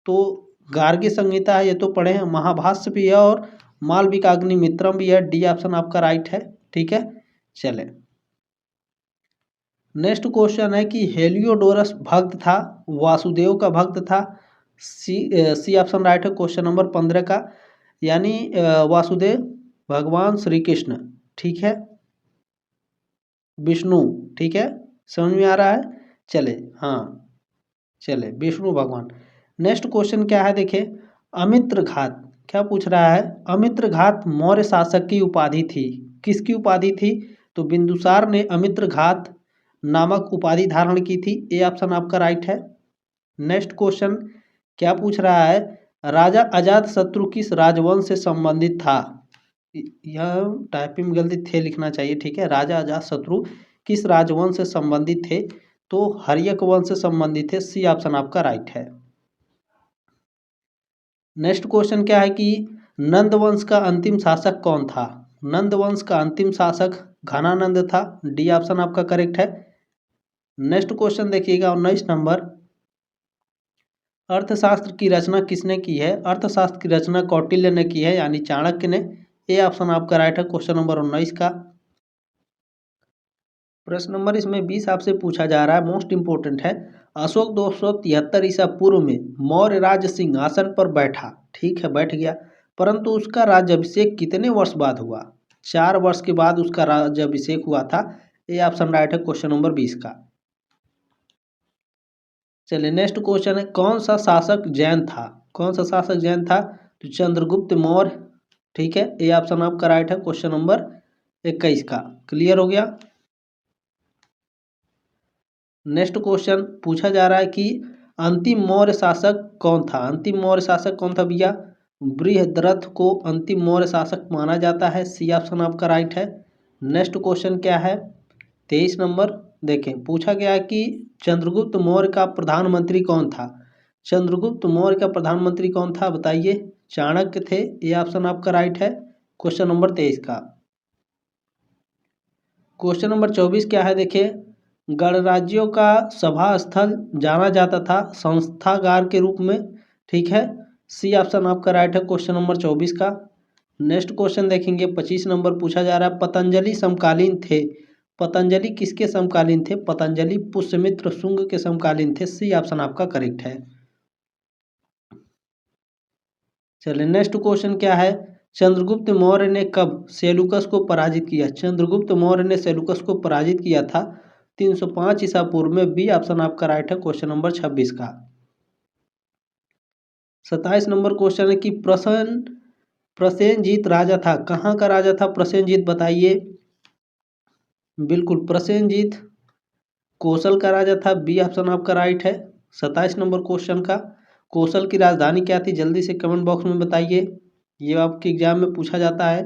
Speaker 1: तो गार्गी संहिता है, ये तो पढ़े हैं। महाभाष्य भी है और मालविकाग्निमित्रम भी है। डी ऑप्शन आपका राइट है, ठीक है। चले नेक्स्ट क्वेश्चन है कि हेलियोडोरस भक्त था, वासुदेव का भक्त था। सी ऑप्शन राइट है क्वेश्चन नंबर 15 का, यानी वासुदेव भगवान श्री कृष्ण, ठीक है, विष्णु, ठीक है, समझ में आ रहा है। चले हाँ, चले विष्णु भगवान। नेक्स्ट क्वेश्चन क्या है देखिए, अमित्र घात क्या पूछ रहा है, अमित्र घात मौर्य शासक की उपाधि थी। किसकी उपाधि थी, तो बिंदुसार ने अमित्र घात नामक उपाधि धारण की थी। ए ऑप्शन आपका राइट है। नेक्स्ट क्वेश्चन क्या पूछ रहा है, राजा अजात शत्रु किस राजवंश से संबंधित था। यह टाइपिंग में गलती थे लिखना चाहिए, ठीक है। राजा अजात शत्रु किस राजवंश से संबंधित थे, तो हर्यक वंश से संबंधित थे। सी ऑप्शन आपका राइट है। नेक्स्ट क्वेश्चन क्या है कि नंद वंश का अंतिम शासक कौन था। नंद वंश का अंतिम शासक घनानंद था। डी ऑप्शन आपका करेक्ट है। नेक्स्ट क्वेश्चन देखिएगा 19 नंबर, अर्थशास्त्र की रचना किसने की है। अर्थशास्त्र की रचना कौटिल्य ने की है, यानी चाणक्य ने। ए ऑप्शन आपका राइट है क्वेश्चन नंबर 19 का। प्रश्न नंबर इसमें 20 आपसे पूछा जा रहा है, मोस्ट इंपोर्टेंट है। अशोक 273 ईसा पूर्व में मौर्य राज सिंहासन पर बैठा, ठीक है, बैठ गया, परंतु उसका राज्याभिषेक कितने वर्ष बाद हुआ। 4 वर्ष के बाद उसका राज्याभिषेक हुआ था। ए ऑप्शन राइट है क्वेश्चन नंबर 20 का। चलिए नेक्स्ट क्वेश्चन है, कौन सा शासक जैन था। कौन सा शासक जैन था, तो चंद्रगुप्त मौर्य, ठीक है। ए ऑप्शन आपका राइट है क्वेश्चन नंबर 21 का। क्लियर हो गया। नेक्स्ट क्वेश्चन पूछा जा रहा है कि अंतिम मौर्य शासक कौन था। अंतिम मौर्य शासक कौन था भैया, बृहद्रथ को अंतिम मौर्य शासक माना जाता है। सी ऑप्शन आपका राइट है। नेक्स्ट क्वेश्चन क्या है 23 नंबर, देखें पूछा गया है कि चंद्रगुप्त मौर्य का प्रधानमंत्री कौन था। चंद्रगुप्त मौर्य का प्रधानमंत्री कौन था, बताइए। चाणक्य थे। ये ऑप्शन आपका राइट है क्वेश्चन नंबर 23 का। क्वेश्चन नंबर 24 क्या है देखिए, गणराज्यों का सभा स्थल जाना जाता था संस्थागार के रूप में, ठीक है। सी ऑप्शन आपका राइट है क्वेश्चन नंबर 24 का। नेक्स्ट क्वेश्चन देखेंगे 25 नंबर पूछा जा रहा है, पतंजलि समकालीन थे। पतंजलि किसके समकालीन थे, पतंजलि पुष्यमित्र शुंग के समकालीन थे। सी ऑप्शन आपका करेक्ट है। चलिए नेक्स्ट क्वेश्चन क्या है, चंद्रगुप्त मौर्य ने कब सेलुकस को पराजित किया। चंद्रगुप्त मौर्य ने सेलुकस को पराजित किया था 305 ईसा पूर्व में। बी ऑप्शन आपका राइट है क्वेश्चन नंबर 26 का। 27 नंबर क्वेश्चन है कि प्रसेनजीत राजा था, कहाँ का राजा था प्रसेनजीत, बताइए। बिल्कुल प्रसेनजीत कौशल का राजा था, बी ऑप्शन आपका राइट है। 27 नंबर क्वेश्चन का, कौशल की राजधानी क्या थी, जल्दी से कमेंट बॉक्स में बताइए, ये आपके एग्जाम में पूछा जाता है।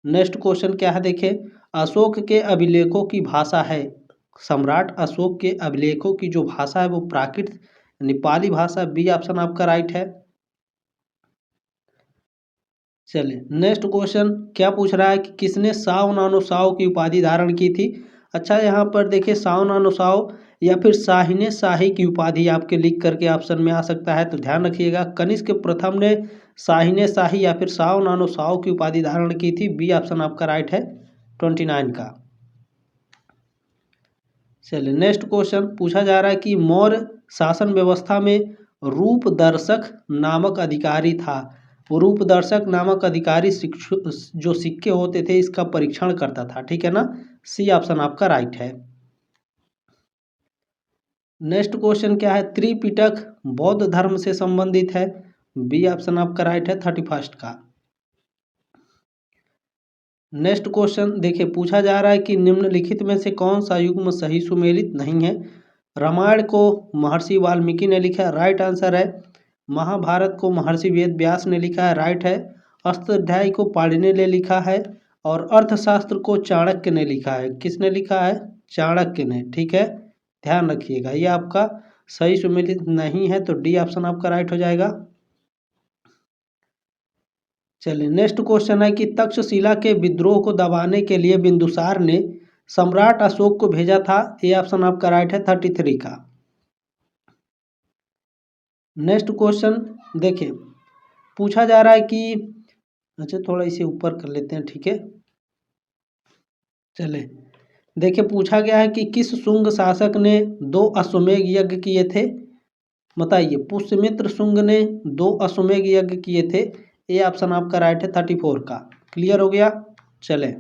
Speaker 1: नेक्स्ट क्वेश्चन क्या है देखें, अशोक के अभिलेखों की भाषा है, सम्राट अशोक के अभिलेखों की जो भाषा है वो प्राकृत नेपाली भाषा, बी ऑप्शन आपका राइट है। चलिए नेक्स्ट क्वेश्चन क्या पूछ रहा है कि किसने साव नानो साव की उपाधि धारण की थी। अच्छा यहाँ पर देखिए साव नानो साव या फिर शाहीने शाही की उपाधि आपके लिख करके ऑप्शन में आ सकता है, तो ध्यान रखिएगा। कनिष्क प्रथम ने शाहीने शाही या फिर साव नानो साव की उपाधि धारण की थी, बी ऑप्शन आपका राइट है 29 का। चलिए नेक्स्ट क्वेश्चन पूछा जा रहा है कि मौर्य शासन व्यवस्था में रूपदर्शक नामक अधिकारी था, रूपदर्शक नामक अधिकारी जो सिक्के होते थे इसका परीक्षण करता था, ठीक है ना, सी ऑप्शन आपका राइट है। नेक्स्ट क्वेश्चन क्या है, त्रिपिटक बौद्ध धर्म से संबंधित है, बी ऑप्शन आपका राइट है 31 का। नेक्स्ट क्वेश्चन देखिए पूछा जा रहा है कि निम्नलिखित में से कौन सा युग्म सही सुमेलित नहीं है। रामायण को महर्षि वाल्मीकि ने लिखा है, राइट आंसर है। महाभारत को महर्षि वेद व्यास ने लिखा है, राइट है। अष्टाध्यायी को पाणिनि ने लिखा है और अर्थशास्त्र को चाणक्य ने लिखा है, किसने लिखा है, चाणक्य ने, ठीक है, ध्यान रखिएगा। ये आपका सही सुमेलित नहीं है, तो डी ऑप्शन आपका राइट हो जाएगा। चलिए नेक्स्ट क्वेश्चन है कि तक्षशिला के विद्रोह को दबाने के लिए बिंदुसार ने सम्राट अशोक को भेजा था, ये ऑप्शन आपका राइट है 33 का। नेक्स्ट क्वेश्चन देखिए पूछा जा रहा है कि, अच्छा थोड़ा इसे ऊपर कर लेते हैं, ठीक है। चले देखिए पूछा गया है कि किस शुंग शासक ने 2 अश्वमेध यज्ञ किए थे, बताइए। पुष्यमित्र शुंग ने 2 अश्वमेध यज्ञ किए थे, ये ऑप्शन आपका राइट है 34 का। क्लियर हो गया। चले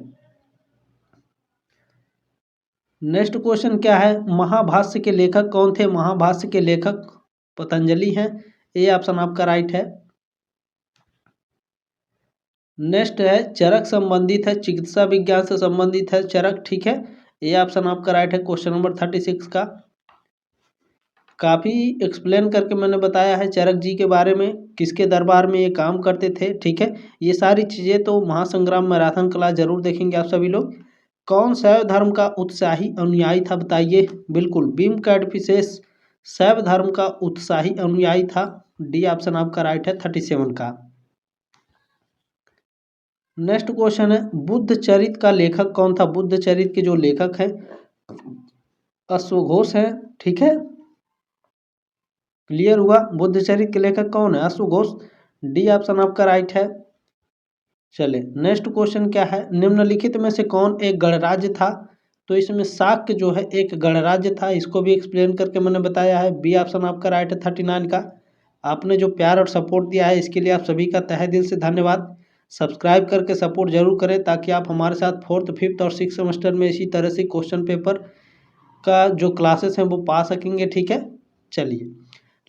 Speaker 1: नेक्स्ट क्वेश्चन क्या है, महाभाष्य के लेखक कौन थे, महाभाष्य के लेखक पतंजलि हैं, ये ऑप्शन आपका राइट है। नेक्स्ट है चरक संबंधित है, चिकित्सा विज्ञान से संबंधित है चरक, ठीक है, ये ऑप्शन आपका राइट है क्वेश्चन नंबर 36 का। काफ़ी एक्सप्लेन करके मैंने बताया है चरक जी के बारे में, किसके दरबार में ये काम करते थे, ठीक है। ये सारी चीज़ें तो महासंग्राम मैराथन क्लास जरूर देखेंगे आप सभी लोग। कौन शैव धर्म का उत्साही अनुयायी था, बताइए। बिल्कुल भीम कैडफिसेस शैव धर्म का उत्साही अनुयायी था, डी ऑप्शन आपका राइट है 37 का। नेक्स्ट क्वेश्चन है बुद्ध चरित का लेखक कौन था, बुद्ध चरित के जो लेखक हैं अश्वघोष हैं, ठीक है। क्लियर हुआ, बुद्ध चरित के लेखक कौन है, अश्वघोष, डी ऑप्शन आपका राइट है। चले नेक्स्ट क्वेश्चन क्या है, निम्नलिखित में से कौन एक गणराज्य था, तो इसमें शाक्य जो है एक गणराज्य था, इसको भी एक्सप्लेन करके मैंने बताया है, बी ऑप्शन आपका राइट है 39 का। आपने जो प्यार और सपोर्ट दिया है इसके लिए आप सभी का तहे दिल से धन्यवाद। सब्सक्राइब करके सपोर्ट जरूर करें ताकि आप हमारे साथ 4th 5th और 6th सेमेस्टर में इसी तरह से क्वेश्चन पेपर का जो क्लासेस हैं वो पा सकेंगे, ठीक है। चलिए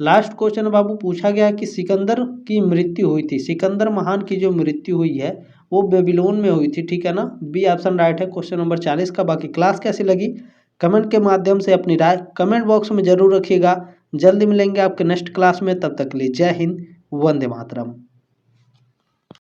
Speaker 1: लास्ट क्वेश्चन बाबू पूछा गया कि सिकंदर की मृत्यु हुई थी, सिकंदर महान की जो मृत्यु हुई है वो बेबीलोन में हुई थी, ठीक है ना, बी ऑप्शन राइट है क्वेश्चन नंबर 40 का। बाकी क्लास कैसी लगी कमेंट के माध्यम से अपनी राय कमेंट बॉक्स में जरूर रखिएगा। जल्दी मिलेंगे आपके नेक्स्ट क्लास में, तब तक के लिए जय हिंद, वंदे मातरम।